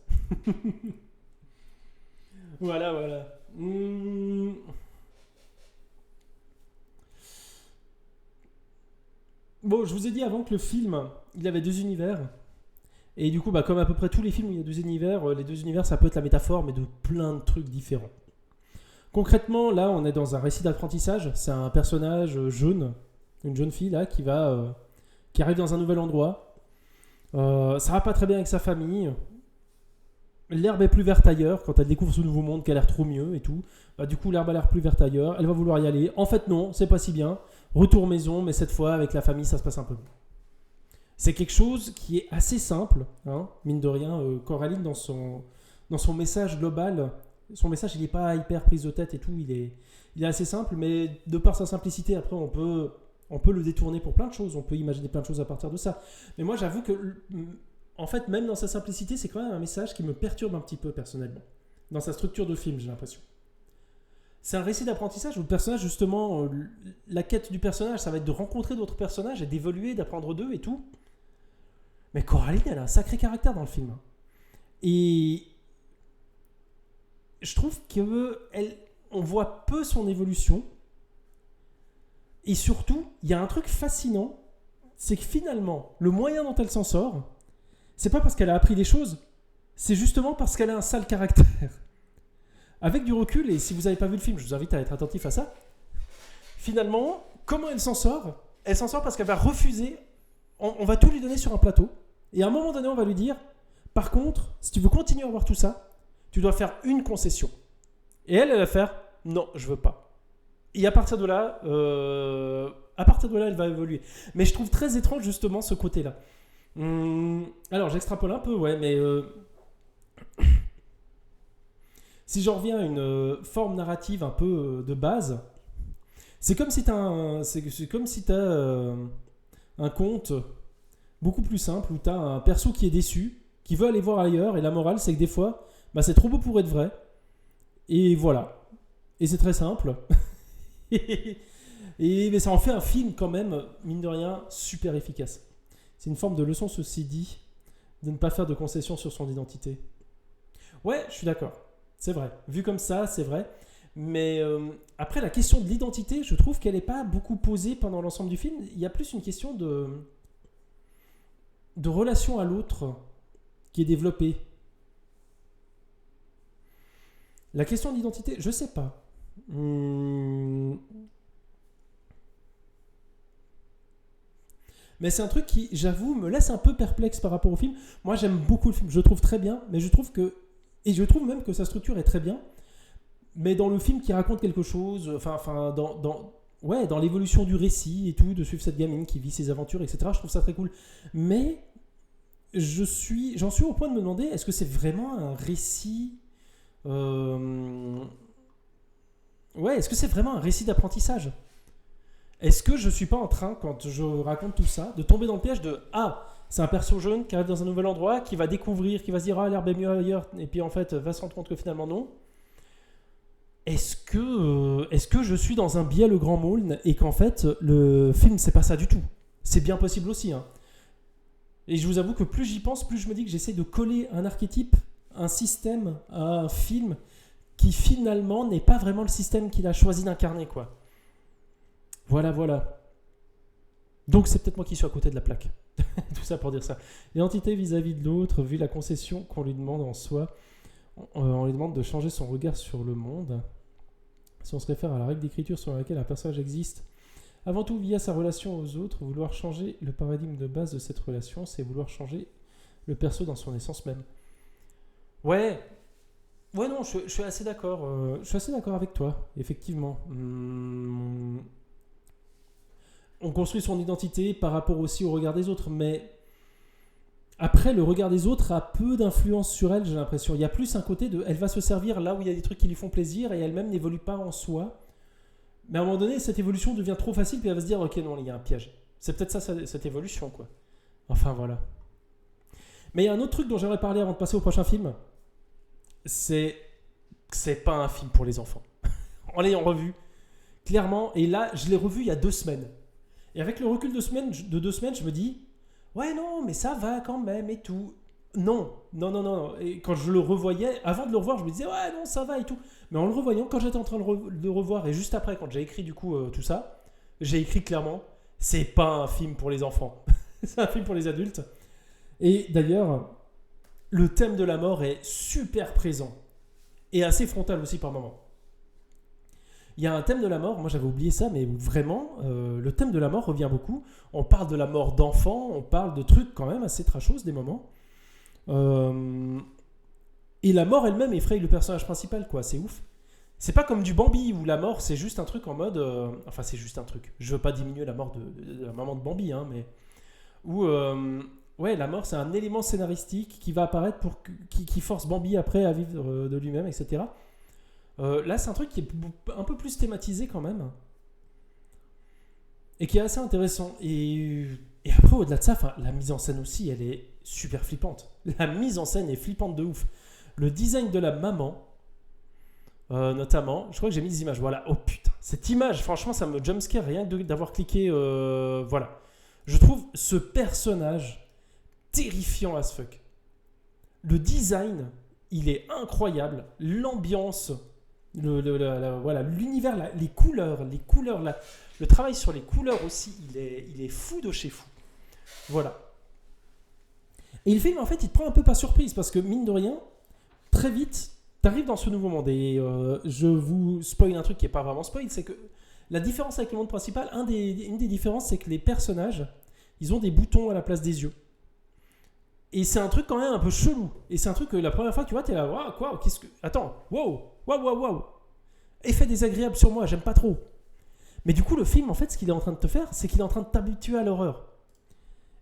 A: Voilà. Bon, je vous ai dit avant que le film, il avait 2 univers. Et du coup, bah, comme à peu près tous les films où il y a 2 univers, les 2 univers, ça peut être la métaphore, mais de plein de trucs différents. Concrètement, là, on est dans un récit d'apprentissage. C'est un personnage jeune, une jeune fille là, qui arrive dans un nouvel endroit. Ça va pas très bien avec sa famille. L'herbe est plus verte ailleurs. Quand elle découvre ce nouveau monde, qu'elle a l'air trop mieux et tout. Bah, du coup, l'herbe a l'air plus verte ailleurs. Elle va vouloir y aller. En fait, non, c'est pas si bien. Retour maison, mais cette fois, avec la famille, ça se passe un peu mieux. C'est quelque chose qui est assez simple, hein, mine de rien. Coraline, dans son message global, son message, il n'est pas hyper prise de tête et tout. Il est assez simple, mais de par sa simplicité, après, on peut le détourner pour plein de choses. On peut imaginer plein de choses à partir de ça. Mais moi, j'avoue que, en fait, même dans sa simplicité, c'est quand même un message qui me perturbe un petit peu personnellement. Dans sa structure de film, j'ai l'impression. C'est un récit d'apprentissage où le personnage, justement, la quête du personnage, ça va être de rencontrer d'autres personnages et d'évoluer, d'apprendre d'eux et tout. Mais Coraline, elle a un sacré caractère dans le film. Et je trouve qu'on voit peu son évolution. Et surtout, il y a un truc fascinant, c'est que finalement, le moyen dont elle s'en sort, c'est pas parce qu'elle a appris des choses, c'est justement parce qu'elle a un sale caractère. Avec du recul, et si vous n'avez pas vu le film, je vous invite à être attentif à ça. Finalement, comment elle s'en sort ? Elle s'en sort parce qu'elle va refuser, on va tout lui donner sur un plateau, et à un moment donné, on va lui dire, par contre, si tu veux continuer à avoir tout ça, tu dois faire une concession. Et elle va faire, non, je veux pas. Et à partir de là, elle va évoluer. Mais je trouve très étrange justement ce côté-là. Alors, j'extrapole un peu, ouais, mais si j'en reviens à une forme narrative un peu de base, c'est comme si tu as un conte beaucoup plus simple où tu as un perso qui est déçu, qui veut aller voir ailleurs, et la morale, c'est que des fois, bah, c'est trop beau pour être vrai. Et voilà. Et c'est très simple. Mais ça en fait un film quand même, mine de rien, super efficace. C'est une forme de leçon, ceci dit, de ne pas faire de concessions sur son identité. Ouais, je suis d'accord. C'est vrai. Vu comme ça, c'est vrai. Mais après, la question de l'identité, je trouve qu'elle n'est pas beaucoup posée pendant l'ensemble du film. Il y a plus une question de relation à l'autre qui est développée. La question de l'identité, je sais pas. Mais c'est un truc qui, j'avoue, me laisse un peu perplexe par rapport au film. Moi, j'aime beaucoup le film, je le trouve très bien, mais je trouve même que sa structure est très bien. Mais dans le film qui raconte quelque chose, dans l'évolution du récit et tout, de suivre cette gamine qui vit ses aventures, etc., je trouve ça très cool. Mais j'en suis au point de me demander, est-ce que c'est vraiment un récit est-ce que c'est vraiment un récit d'apprentissage ? Est-ce que je suis pas en train, quand je raconte tout ça, de tomber dans le piège de c'est un perso jeune qui arrive dans un nouvel endroit, qui va découvrir, qui va se dire l'herbe est mieux ailleurs, et puis en fait va se rendre compte que finalement non. Est-ce que je suis dans un biais le grand môle et qu'en fait le film c'est pas ça du tout ? C'est bien possible aussi. Hein. Et je vous avoue que plus j'y pense, plus je me dis que j'essaie de coller un archétype, un système à un film qui finalement n'est pas vraiment le système qu'il a choisi d'incarner, quoi. Voilà. Donc c'est peut-être moi qui suis à côté de la plaque. Tout ça pour dire ça. L'identité vis-à-vis de l'autre, vu la concession qu'on lui demande en soi, on lui demande de changer son regard sur le monde. Si on se réfère à la règle d'écriture sur laquelle un personnage existe, avant tout via sa relation aux autres, vouloir changer le paradigme de base de cette relation, c'est vouloir changer le perso dans son essence même. Ouais, non, je suis assez d'accord. Je suis assez d'accord avec toi, effectivement. On construit son identité par rapport aussi au regard des autres, mais après, le regard des autres a peu d'influence sur elle, j'ai l'impression. Il y a plus un côté de... Elle va se servir là où il y a des trucs qui lui font plaisir et elle-même n'évolue pas en soi. Mais à un moment donné, cette évolution devient trop facile puis elle va se dire « Ok, non, il y a un piège. » C'est peut-être ça, cette évolution, quoi. Enfin, voilà. Mais il y a un autre truc dont j'aimerais parler avant de passer au prochain film. C'est pas un film pour les enfants. En l'ayant revu, clairement, et là, je l'ai revu il y a 2 semaines. Et avec le recul de 2 semaines, je me dis... Ouais, non, mais ça va quand même et tout. Non. Et quand je le revoyais, avant de le revoir, je me disais, ouais, non, ça va et tout. Mais en le revoyant, quand j'étais en train de le revoir, et juste après, quand j'ai écrit du coup tout ça, j'ai écrit clairement, c'est pas un film pour les enfants. C'est un film pour les adultes. Et d'ailleurs, le thème de la mort est super présent. Et assez frontal aussi par moments. Il y a un thème de la mort, moi j'avais oublié ça, mais vraiment, le thème de la mort revient beaucoup. On parle de la mort d'enfants, on parle de trucs quand même assez trashos des moments. Et la mort elle-même effraie le personnage principal, quoi, c'est ouf. C'est pas comme du Bambi où la mort c'est juste un truc en mode... enfin c'est juste un truc, je veux pas diminuer la mort de la maman de Bambi, hein, mais... Où, la mort c'est un élément scénaristique qui va apparaître qui force Bambi après à vivre de lui-même, etc. Là, c'est un truc qui est un peu plus thématisé quand même. Et qui est assez intéressant. Et après, au-delà de ça, la mise en scène aussi, elle est super flippante. La mise en scène est flippante de ouf. Le design de la maman, notamment, je crois que j'ai mis des images. Voilà, oh putain, cette image, franchement, ça me jumpscare rien que d'avoir cliqué. Voilà. Je trouve ce personnage terrifiant as fuck. Le design, il est incroyable. L'ambiance... l'univers, les couleurs, le travail sur les couleurs aussi, il est fou de chez fou. Voilà. Et le film, en fait, il te prend un peu par surprise parce que, mine de rien, très vite, t'arrives dans ce nouveau monde. Et je vous spoil un truc qui n'est pas vraiment spoil, c'est que la différence avec le monde principal, une des différences, c'est que les personnages, ils ont des boutons à la place des yeux. Et c'est un truc quand même un peu chelou. Et c'est un truc que la première fois, tu vois, t'es là, waouh, quoi, qu'est-ce que... Attends, waouh. Effet désagréable sur moi, j'aime pas trop. Mais du coup, le film, en fait, ce qu'il est en train de te faire, c'est qu'il est en train de t'habituer à l'horreur.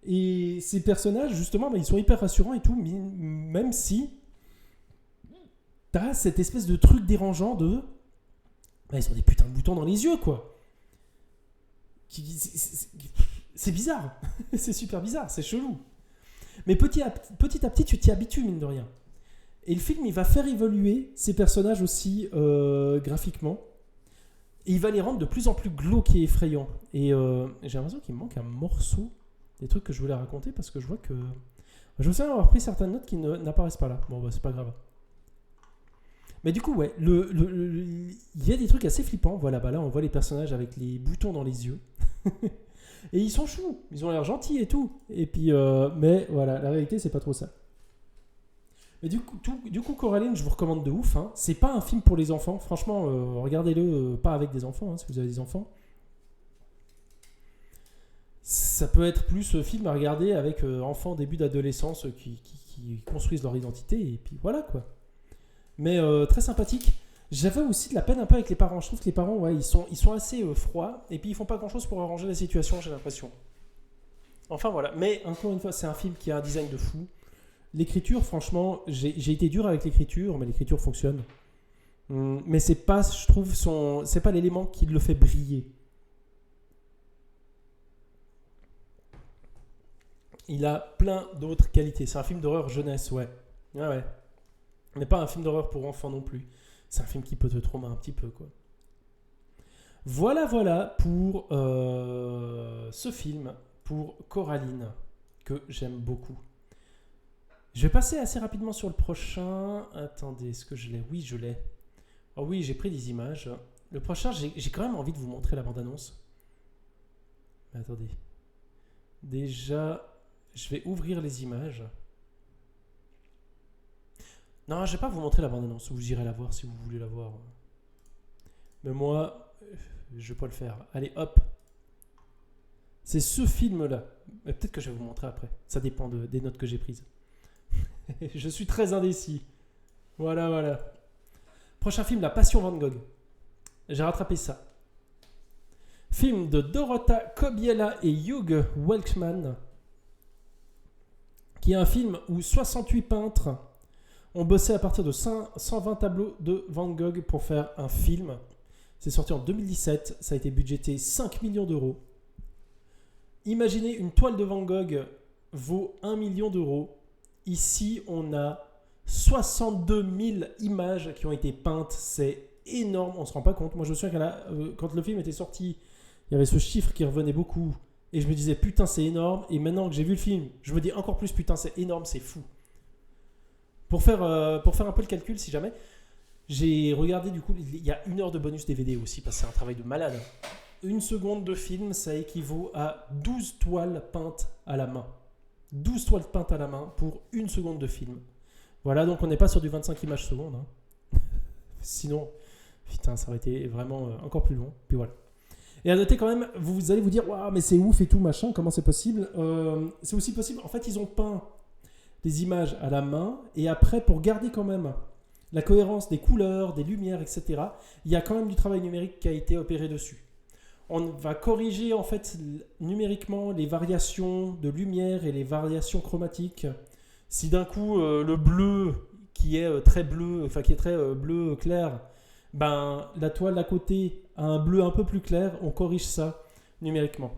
A: Et ces personnages, justement, ils sont hyper rassurants et tout, même si t'as cette espèce de truc dérangeant de... ils ont des putains de boutons dans les yeux, quoi. C'est bizarre. C'est super bizarre, c'est chelou. Mais petit à petit, tu t'y habitues, mine de rien. Et le film, il va faire évoluer ces personnages aussi graphiquement. Et il va les rendre de plus en plus glauques et effrayants. Et j'ai l'impression qu'il me manque un morceau des trucs que je voulais raconter parce que je vois que... Je me souviens avoir pris certaines notes qui n'apparaissent pas là. Bon, c'est pas grave. Mais du coup, ouais, il y a des trucs assez flippants. Voilà, bah là, on voit les personnages avec les boutons dans les yeux. Et ils sont choux, ils ont l'air gentils et tout. Et puis, mais voilà, la réalité, c'est pas trop ça. Mais du coup, Coraline, je vous recommande de ouf. Hein. C'est pas un film pour les enfants. Franchement, regardez-le pas avec des enfants, hein, si vous avez des enfants. Ça peut être plus film à regarder avec enfants début d'adolescence qui construisent leur identité. Et puis voilà, quoi. Mais très sympathique. J'avais aussi de la peine un peu avec les parents. Je trouve que les parents, ouais, ils sont assez froids. Et puis, ils font pas grand-chose pour arranger la situation, j'ai l'impression. Enfin, voilà. Mais, encore une fois, c'est un film qui a un design de fou. L'écriture, franchement, j'ai été dur avec l'écriture, mais l'écriture fonctionne. Mais c'est pas, je trouve, c'est pas l'élément qui le fait briller. Il a plein d'autres qualités. C'est un film d'horreur jeunesse, ouais. Ouais. Mais pas un film d'horreur pour enfants non plus. C'est un film qui peut te traumer un petit peu, quoi. Voilà pour ce film, pour Coraline, que j'aime beaucoup. Je vais passer assez rapidement sur le prochain. Attendez, est-ce que je l'ai ? Oui, je l'ai. Oh oui, j'ai pris des images. Le prochain, j'ai quand même envie de vous montrer la bande-annonce. Attendez. Déjà, je vais ouvrir les images. Non, je vais pas vous montrer la bande-annonce. Vous irez la voir si vous voulez la voir. Mais moi, je vais pas le faire. Allez, hop. C'est ce film-là. Mais peut-être que je vais vous montrer après. Ça dépend des notes que j'ai prises. Je suis très indécis. Voilà. Prochain film, La Passion Van Gogh. J'ai rattrapé ça. Film de Dorota Kobiela et Hugh Welchman, qui est un film où 68 peintres ont bossé à partir de 120 tableaux de Van Gogh pour faire un film. C'est sorti en 2017. Ça a été budgété 5 millions d'euros. Imaginez, une toile de Van Gogh vaut 1 million d'euros. Ici, on a 62 000 images qui ont été peintes. C'est énorme, on ne se rend pas compte. Moi, je me souviens quand le film était sorti, il y avait ce chiffre qui revenait beaucoup. Et je me disais, putain, c'est énorme. Et maintenant que j'ai vu le film, je me dis encore plus, putain, c'est énorme, c'est fou. Pour faire un peu le calcul, si jamais, j'ai regardé, du coup, il y a 1 heure de bonus DVD aussi, parce que c'est un travail de malade. 1 seconde de film, ça équivaut à 12 toiles peintes à la main. 12 toiles peintes à la main pour 1 seconde de film. Voilà, donc on n'est pas sur du 25 images secondes. Hein. Sinon, putain, ça aurait été vraiment encore plus long. Puis voilà. Et à noter quand même, vous allez vous dire, waouh, mais c'est ouf et tout, machin, comment c'est possible ? C'est aussi possible, en fait, ils ont peint des images à la main, et après, pour garder quand même la cohérence des couleurs, des lumières, etc., il y a quand même du travail numérique qui a été opéré dessus. On va corriger, en fait, numériquement, les variations de lumière et les variations chromatiques. Si d'un coup, le bleu, qui est très bleu, enfin, qui est très bleu clair, ben, la toile à côté a un bleu un peu plus clair, on corrige ça numériquement.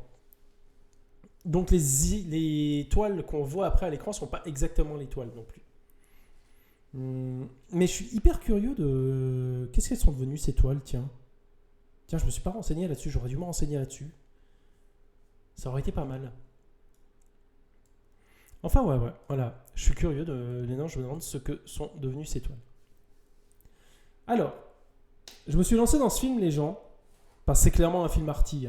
A: Donc les toiles qu'on voit après à l'écran ne sont pas exactement les toiles non plus. Mais je suis hyper curieux de... Qu'est-ce qu'elles sont devenues ces toiles, tiens, je me suis pas renseigné là-dessus, j'aurais dû me renseigner là-dessus. Ça aurait été pas mal. Enfin, ouais, voilà. Je suis curieux maintenant, je me demande ce que sont devenues ces toiles. Alors, je me suis lancé dans ce film, les gens, parce que c'est clairement un film arty.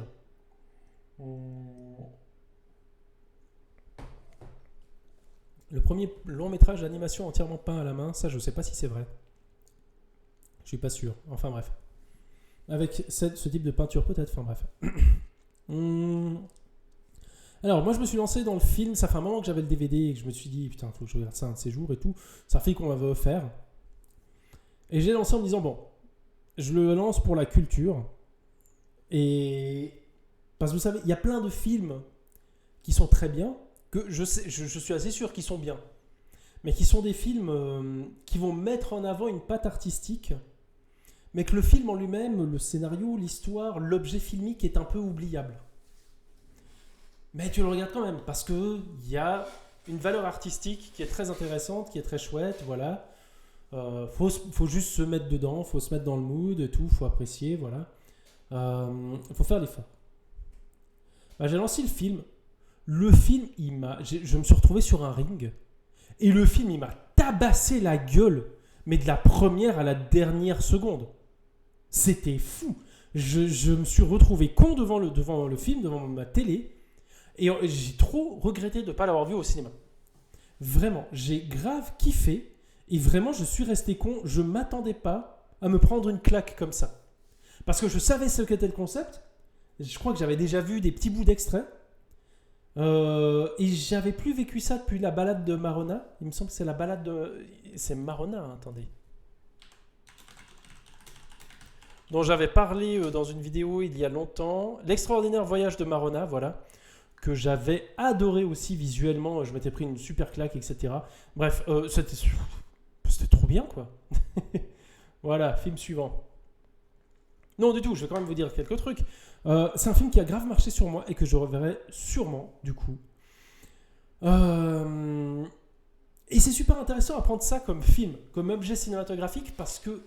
A: Le premier long métrage d'animation entièrement peint à la main, ça je sais pas si c'est vrai. Je suis pas sûr. Enfin bref. Avec ce type de peinture peut-être, enfin bref. Alors moi je me suis lancé dans le film, ça fait un moment que j'avais le DVD et que je me suis dit putain faut que je regarde ça un de ces jours et tout. C'est un film qu'on m'avait offert. Et j'ai lancé en me disant bon, je le lance pour la culture. Et parce que vous savez, il y a plein de films qui sont très bien, que je suis assez sûr qu'ils sont bien, mais qui sont des films qui vont mettre en avant une patte artistique, mais que le film en lui-même, le scénario, l'histoire, l'objet filmique est un peu oubliable. Mais tu le regardes quand même, parce qu'il y a une valeur artistique qui est très intéressante, qui est très chouette, voilà. Faut juste se mettre dedans, faut se mettre dans le mood et tout, faut apprécier, voilà. Faut faire l'effort. Bah, j'ai lancé le film. Le film, je me suis retrouvé sur un ring. Et le film, il m'a tabassé la gueule. mais de la première à la dernière seconde. C'était fou. Je me suis retrouvé con devant le film, devant ma télé, et j'ai trop regretté de ne pas l'avoir vu au cinéma. Vraiment, j'ai grave kiffé, et vraiment, je suis resté con. Je ne m'attendais pas à me prendre une claque comme ça. Parce que je savais ce qu'était le concept. Je crois que j'avais déjà vu des petits bouts d'extraits. Et j'avais plus vécu ça depuis la balade de Marona. Il me semble que c'est la balade de... C'est Marona, hein, attendez. Dont j'avais parlé dans une vidéo il y a longtemps. L'extraordinaire voyage de Marona, voilà. Que j'avais adoré aussi visuellement. Je m'étais pris une super claque, etc. Bref, c'était trop bien, quoi. Voilà, film suivant. Non, du tout, je vais quand même vous dire quelques trucs. C'est un film qui a grave marché sur moi et que je reverrai sûrement, du coup. Et c'est super intéressant à prendre ça comme film, comme objet cinématographique, parce que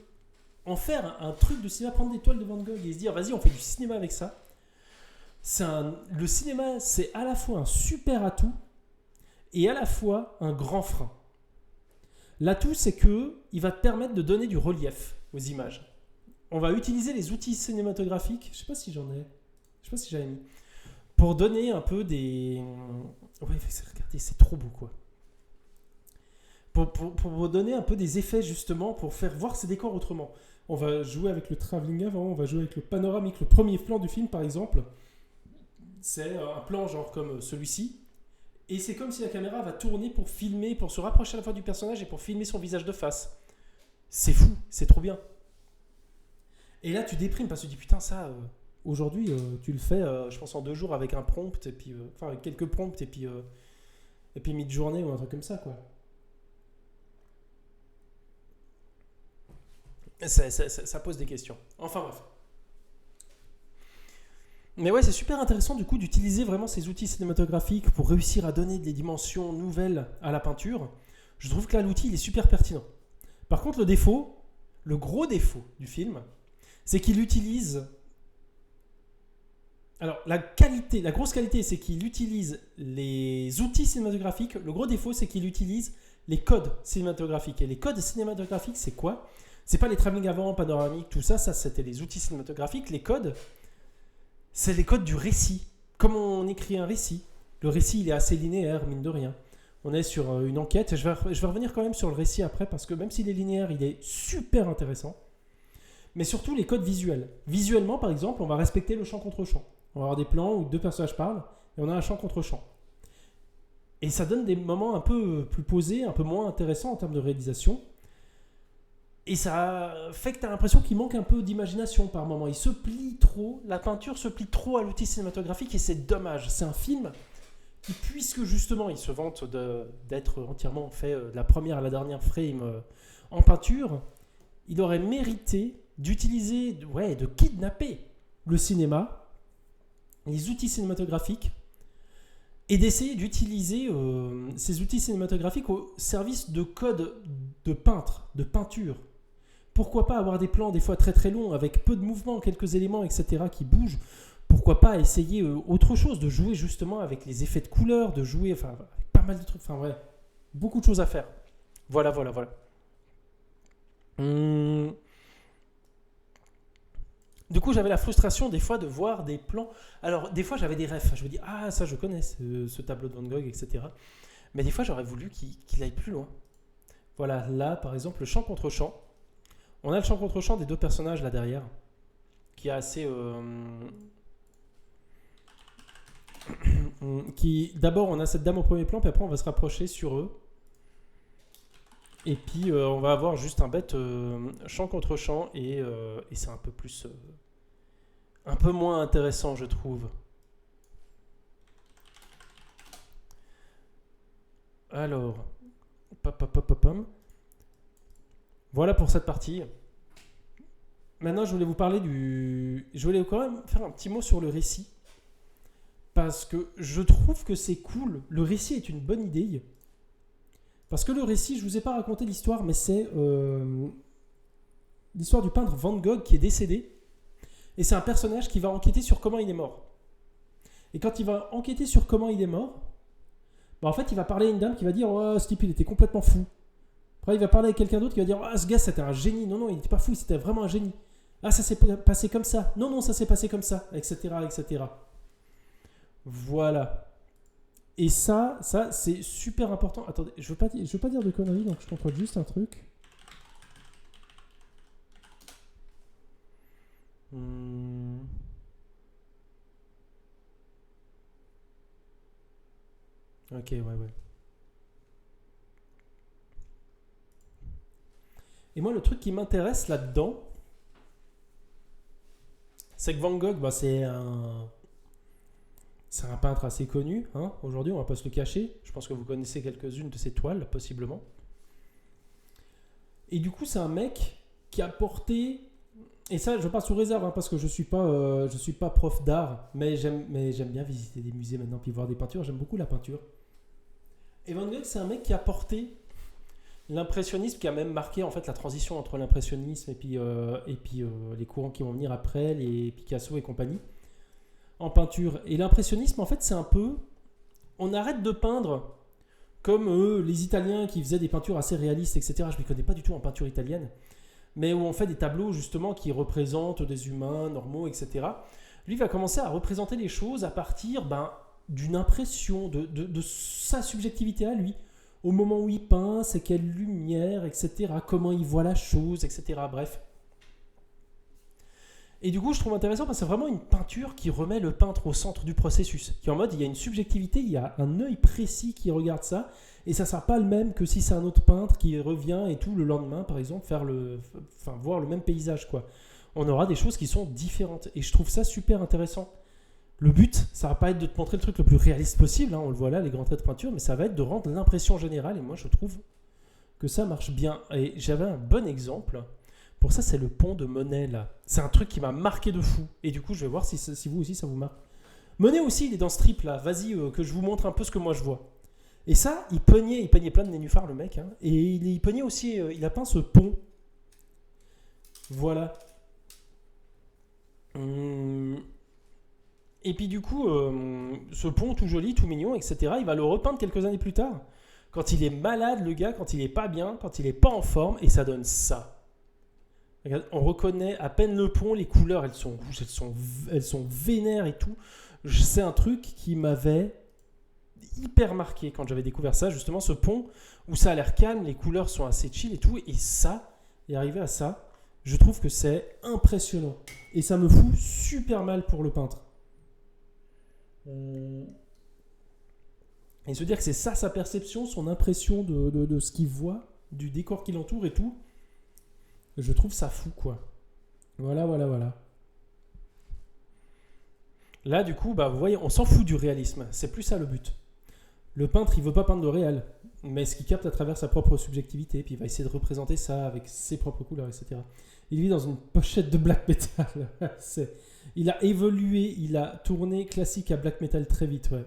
A: en faire un truc de cinéma, prendre des toiles de Van Gogh et se dire, vas-y, on fait du cinéma avec ça. Le cinéma, c'est à la fois un super atout et à la fois un grand frein. L'atout, c'est qu'il va te permettre de donner du relief aux images. On va utiliser les outils cinématographiques, je sais pas si j'avais mis, pour donner un peu des... Ouais, regardez, c'est trop beau, quoi. Pour donner un peu des effets, justement, pour faire voir ces décors autrement. On va jouer avec le travelling avant, on va jouer avec le panoramique. Le premier plan du film, par exemple, c'est un plan genre comme celui-ci, et c'est comme si la caméra va tourner pour filmer, pour se rapprocher à la fois du personnage et pour filmer son visage de face. C'est fou, c'est trop bien. Et là, tu déprimes parce que tu dis, putain, ça, aujourd'hui, tu le fais, je pense, en 2 jours avec un prompt, et puis, avec quelques prompts, et puis mid-journée ou un truc comme ça, quoi. Ça pose des questions. Enfin, bref. Mais ouais, c'est super intéressant, du coup, d'utiliser vraiment ces outils cinématographiques pour réussir à donner des dimensions nouvelles à la peinture. Je trouve que là, l'outil, il est super pertinent. Par contre, le gros défaut du film, c'est qu'il utilise... Alors, la grosse qualité, c'est qu'il utilise les outils cinématographiques. Le gros défaut, c'est qu'il utilise les codes cinématographiques. Et les codes cinématographiques, c'est quoi ? C'est pas les travelling avant, panoramique, tout ça. Ça, c'était les outils cinématographiques. Les codes, c'est les codes du récit. Comme on écrit un récit. Le récit, il est assez linéaire, mine de rien. On est sur une enquête. Je vais revenir quand même sur le récit après, parce que même s'il est linéaire, il est super intéressant. Mais surtout les codes visuels. Visuellement, par exemple, on va respecter le champ contre champ. On va avoir des plans où 2 personnages parlent et on a un champ contre champ. Et ça donne des moments un peu plus posés, un peu moins intéressants en termes de réalisation. Et ça fait que tu as l'impression qu'il manque un peu d'imagination par moment. Il se plie trop, la peinture se plie trop à l'outil cinématographique et c'est dommage. C'est un film qui, puisque justement il se vante d'être entièrement fait de la première à la dernière frame en peinture, il aurait mérité d'utiliser, de kidnapper le cinéma, les outils cinématographiques, et d'essayer d'utiliser ces outils cinématographiques au service de codes de peintre, de peinture. Pourquoi pas avoir des plans des fois très très longs, avec peu de mouvements, quelques éléments, etc. qui bougent. Pourquoi pas essayer autre chose, de jouer justement avec les effets de couleurs, de jouer, avec pas mal de trucs, beaucoup de choses à faire. Voilà. Du coup, j'avais la frustration des fois de voir des plans. Alors, des fois, j'avais des refs. Je me dis, ah, ça, je connais ce tableau de Van Gogh, etc. Mais des fois, j'aurais voulu qu'il aille plus loin. Voilà, là, par exemple, le champ contre champ. On a le champ contre champ des 2 personnages là derrière, qui est assez... D'abord, on a cette dame au premier plan, puis après, on va se rapprocher sur eux. Et puis, on va avoir juste un bête champ contre champ, et c'est un peu plus... un peu moins intéressant, je trouve. Alors, voilà pour cette partie. Maintenant, je voulais vous parler je voulais quand même faire un petit mot sur le récit. Parce que je trouve que c'est cool. Le récit est une bonne idée. Parce que le récit, je ne vous ai pas raconté l'histoire, mais c'est l'histoire du peintre Van Gogh qui est décédé. Et c'est un personnage qui va enquêter sur comment il est mort. Et quand il va enquêter sur comment il est mort, en fait, il va parler à une dame qui va dire « Oh, ce type, il était complètement fou. » Après, il va parler avec quelqu'un d'autre qui va dire ah, ce gars, c'était un génie. Non, il n'était pas fou, c'était vraiment un génie. Ah, ça s'est passé comme ça. Non, ça s'est passé comme ça, etc., etc. Voilà. Et ça c'est super important. Attendez, je veux pas dire de conneries, donc je contrôle juste un truc. Ok, ouais. Et moi, le truc qui m'intéresse là-dedans, c'est que Van Gogh, c'est un peintre assez connu. Hein, aujourd'hui, on va pas se le cacher. Je pense que vous connaissez quelques-unes de ses toiles, possiblement. Et du coup, c'est un mec qui a porté... Et ça, je parle sous réserve, hein, parce que je suis pas prof d'art, mais j'aime bien visiter des musées maintenant, puis voir des peintures. J'aime beaucoup la peinture. Et Van Gogh, c'est un mec qui a porté l'impressionnisme, qui a même marqué en fait la transition entre l'impressionnisme et puis les courants qui vont venir après, les Picasso et compagnie, en peinture. Et l'impressionnisme, en fait, c'est un peu... On arrête de peindre comme les Italiens qui faisaient des peintures assez réalistes, etc. Je ne m'y connais pas du tout en peinture italienne, mais où on fait des tableaux justement qui représentent des humains normaux, etc. Lui va commencer à représenter les choses à partir d'une impression, de sa subjectivité à lui, au moment où il peint, c'est quelle lumière, etc., comment il voit la chose, etc., bref. Et du coup, je trouve intéressant parce que c'est vraiment une peinture qui remet le peintre au centre du processus, qui est en mode, il y a une subjectivité, il y a un œil précis qui regarde ça, et ça ne sera pas le même que si c'est un autre peintre qui revient et tout le lendemain, par exemple, voir le même paysage, quoi. On aura des choses qui sont différentes, et je trouve ça super intéressant. Le but, ça va pas être de te montrer le truc le plus réaliste possible, hein, on le voit là, les grands traits de peinture, mais ça va être de rendre l'impression générale, et moi je trouve que ça marche bien. Et j'avais un bon exemple, pour ça c'est le pont de Monet là. C'est un truc qui m'a marqué de fou, et du coup je vais voir si vous aussi ça vous marque. Monet aussi, il est dans ce trip là, vas-y que je vous montre un peu ce que moi je vois. Et ça, il peignait plein de nénuphars le mec, hein, et il peignait aussi, il a peint ce pont. Voilà. Et puis du coup, ce pont tout joli, tout mignon, etc., il va le repeindre quelques années plus tard. Quand il est malade, le gars, quand il est pas bien, quand il est pas en forme, et ça donne ça. Regarde, on reconnaît à peine le pont, les couleurs, elles sont rouges, elles sont vénères et tout. C'est un truc qui m'avait hyper marqué quand j'avais découvert ça, justement, ce pont où ça a l'air calme, les couleurs sont assez chill et tout, et ça, et arriver à ça, je trouve que c'est impressionnant. Et ça me fout super mal pour le peintre. Et se dire que c'est ça sa perception, son impression de ce qu'il voit, du décor qui l'entoure et tout, je trouve ça fou, quoi. Voilà. Là, du coup, vous voyez, on s'en fout du réalisme. C'est plus ça le but. Le peintre, il veut pas peindre le réel, mais ce qu'il capte à travers sa propre subjectivité, puis il va essayer de représenter ça avec ses propres couleurs, etc. Il vit dans une pochette de black metal. Il a évolué, il a tourné classique à black metal très vite, ouais.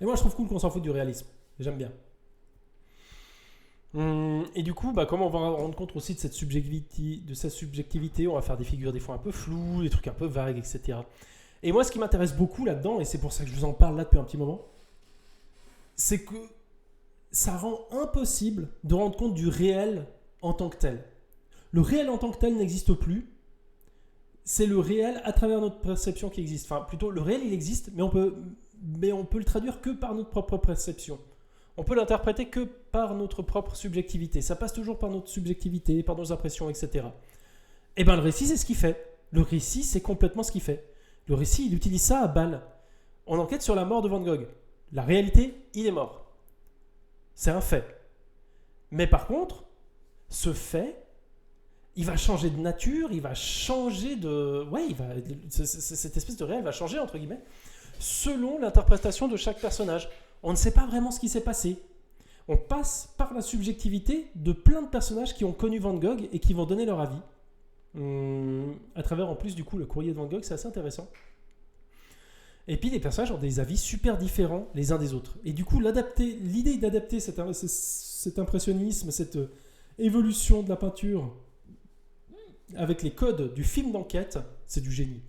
A: Et moi, je trouve cool qu'on s'en fout du réalisme. J'aime bien. Et du coup, comment on va rendre compte aussi de cette subjectivité, on va faire des figures des fois un peu floues, des trucs un peu vagues, etc. Et moi, ce qui m'intéresse beaucoup là-dedans, et c'est pour ça que je vous en parle là depuis un petit moment, c'est que ça rend impossible de rendre compte du réel en tant que tel. Le réel en tant que tel n'existe plus. C'est le réel à travers notre perception qui existe. Enfin, plutôt, le réel, il existe, mais on peut le traduire que par notre propre perception. On peut l'interpréter que par notre propre subjectivité. Ça passe toujours par notre subjectivité, par nos impressions, etc. Et le récit, c'est ce qu'il fait. Le récit, c'est complètement ce qu'il fait. Le récit, il utilise ça à balle. On enquête sur la mort de Van Gogh. La réalité, il est mort. C'est un fait. Mais par contre, ce fait, il va changer de nature, il va changer de... Ouais, cette espèce de réel va changer, entre guillemets, selon l'interprétation de chaque personnage. On ne sait pas vraiment ce qui s'est passé. On passe par la subjectivité de plein de personnages qui ont connu Van Gogh et qui vont donner leur avis. À travers, en plus, du coup, le courrier de Van Gogh, c'est assez intéressant. Et puis, les personnages ont des avis super différents les uns des autres. Et du coup, l'idée d'adapter cet impressionnisme, cette évolution de la peinture avec les codes du film d'enquête, c'est du génie.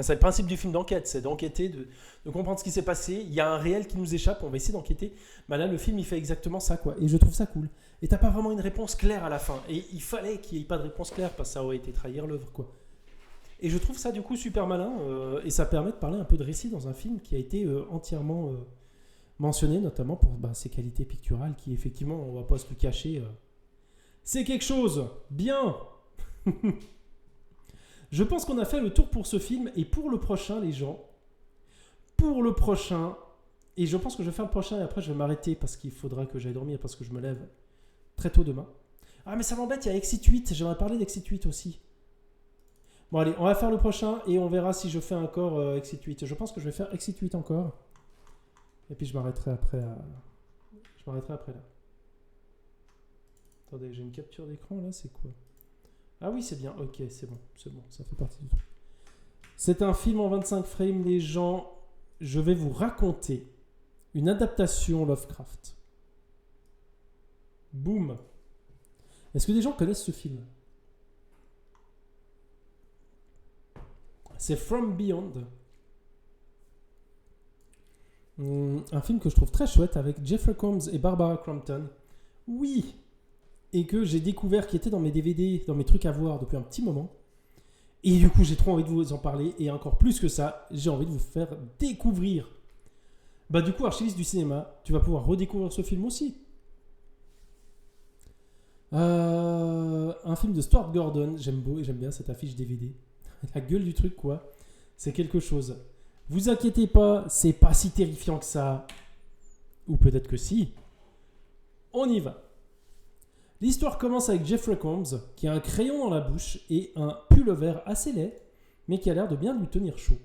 A: C'est le principe du film d'enquête, c'est d'enquêter, de comprendre ce qui s'est passé. Il y a un réel qui nous échappe, on va essayer d'enquêter. Bah là, le film, il fait exactement ça, quoi. Et je trouve ça cool. Et t'as pas vraiment une réponse claire à la fin. Et il fallait qu'il n'y ait pas de réponse claire, parce que ça aurait été trahir l'œuvre, quoi. Et je trouve ça, du coup, super malin. Et ça permet de parler un peu de récit dans un film qui a été entièrement mentionné, notamment pour ses qualités picturales, qui, effectivement, on va pas se le cacher, c'est quelque chose. Bien. Je pense qu'on a fait le tour pour ce film. Et pour le prochain, les gens, et je pense que je vais faire le prochain et après je vais m'arrêter parce qu'il faudra que j'aille dormir parce que je me lève très tôt demain. Ah mais ça m'embête, il y a Exit 8, j'aimerais parler d'Exit 8 aussi. Bon allez, on va faire le prochain et on verra si je fais encore Exit 8. Je pense que je vais faire Exit 8 encore. Et puis je m'arrêterai après là. Attendez, j'ai une capture d'écran là, c'est quoi? Ah oui, c'est bien, ok, c'est bon, ça fait partie du truc. C'est un film en 25 frames, les gens. Je vais vous raconter une adaptation Lovecraft. Boum. Est-ce que des gens connaissent ce film? C'est From Beyond. Un film que je trouve très chouette avec Jeffrey Combs et Barbara Crampton. Oui. Et que j'ai découvert qui était dans mes DVD, dans mes trucs à voir depuis un petit moment. Et du coup, j'ai trop envie de vous en parler. Et encore plus que ça, j'ai envie de vous faire découvrir. Bah du coup, archiviste du cinéma, tu vas pouvoir redécouvrir ce film aussi. Un film de Stuart Gordon. J'aime bien cette affiche DVD. La gueule du truc, quoi. C'est quelque chose. Vous inquiétez pas, c'est pas si terrifiant que ça. Ou peut-être que si. On y va. L'histoire commence avec Jeffrey Combs, qui a un crayon dans la bouche et un pull-over assez laid, mais qui a l'air de bien lui tenir chaud.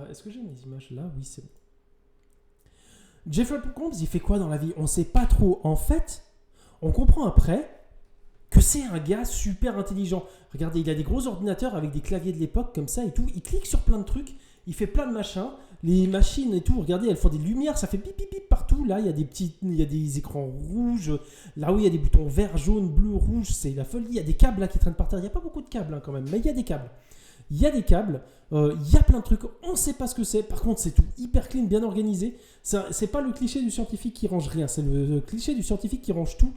A: Est-ce que j'ai mes images là? Oui, c'est bon. Jeffrey Combs, il fait quoi dans la vie? On sait pas trop. En fait, on comprend après que c'est un gars super intelligent. Regardez, il a des gros ordinateurs avec des claviers de l'époque comme ça et tout. Il clique sur plein de trucs, il fait plein de machins. Les machines et tout, regardez, elles font des lumières, ça fait bip bip bip partout. Là, il y a des écrans rouges. Là où il y a des boutons vert, jaune, bleu, rouge, c'est la folie. Il y a des câbles là qui traînent par terre. Il n'y a pas beaucoup de câbles quand même, mais il y a des câbles. Il y a plein de trucs. On ne sait pas ce que c'est. Par contre, c'est tout hyper clean, bien organisé. C'est pas le cliché du scientifique qui range rien. C'est le cliché du scientifique qui range tout.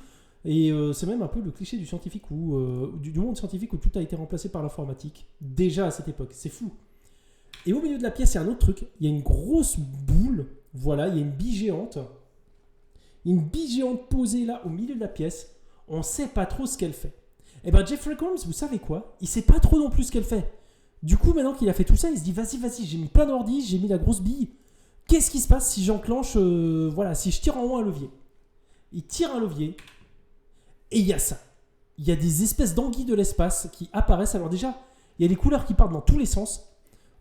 A: Et c'est même un peu le cliché du scientifique du monde scientifique où tout a été remplacé par l'informatique. Déjà à cette époque. C'est fou. Et au milieu de la pièce, il y a un autre truc. Il y a une grosse boule. Voilà, il y a une bille géante. Une bille géante posée là au milieu de la pièce. On ne sait pas trop ce qu'elle fait. Et bien Jeffrey Combs, vous savez quoi? Il ne sait pas trop non plus ce qu'elle fait. Du coup, maintenant qu'il a fait tout ça, il se dit vas-y, j'ai mis plein d'ordi, j'ai mis la grosse bille. Qu'est-ce qui se passe si j'enclenche, si je tire en haut un levier? Il tire un levier. Et il y a ça. Il y a des espèces d'anguilles de l'espace qui apparaissent. Alors déjà, il y a des couleurs qui partent dans tous les sens.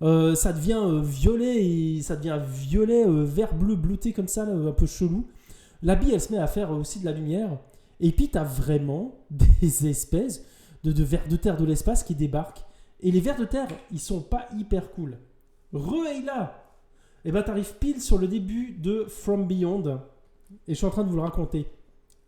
A: Ça devient violet et ça devient violet, vert, bleu, bleuté comme ça, là, un peu chelou. La bille, elle se met à faire aussi de la lumière. Et puis, tu as vraiment des espèces de vers de terre de l'espace qui débarquent. Et les vers de terre, ils sont pas hyper cool. Re-là. Et ben, tu arrives pile sur le début de From Beyond. Et je suis en train de vous le raconter.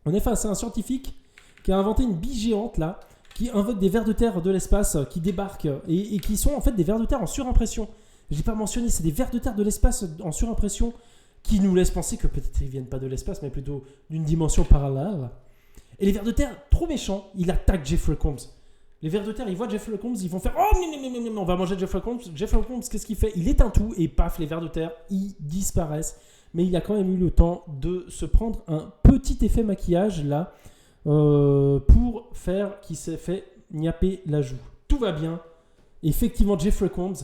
A: On est face à un scientifique qui a inventé une bille géante là, qui invoque des vers de terre de l'espace qui débarquent et qui sont en fait des vers de terre en surimpression. Je n'ai pas mentionné, c'est des vers de terre de l'espace en surimpression qui nous laissent penser que peut-être ils ne viennent pas de l'espace, mais plutôt d'une dimension parallèle. Et les vers de terre, trop méchants, ils attaquent Jeffrey Combs. Les vers de terre, ils voient Jeffrey Combs, ils vont faire « Oh, on va manger Jeffrey Combs ». Jeffrey Combs, qu'est-ce qu'il fait? Il éteint tout et paf, les vers de terre, ils disparaissent. Mais il a quand même eu le temps de se prendre un petit effet maquillage là, pour faire qu'il s'est fait niapper la joue. Tout va bien. Effectivement, Jeffrey Combs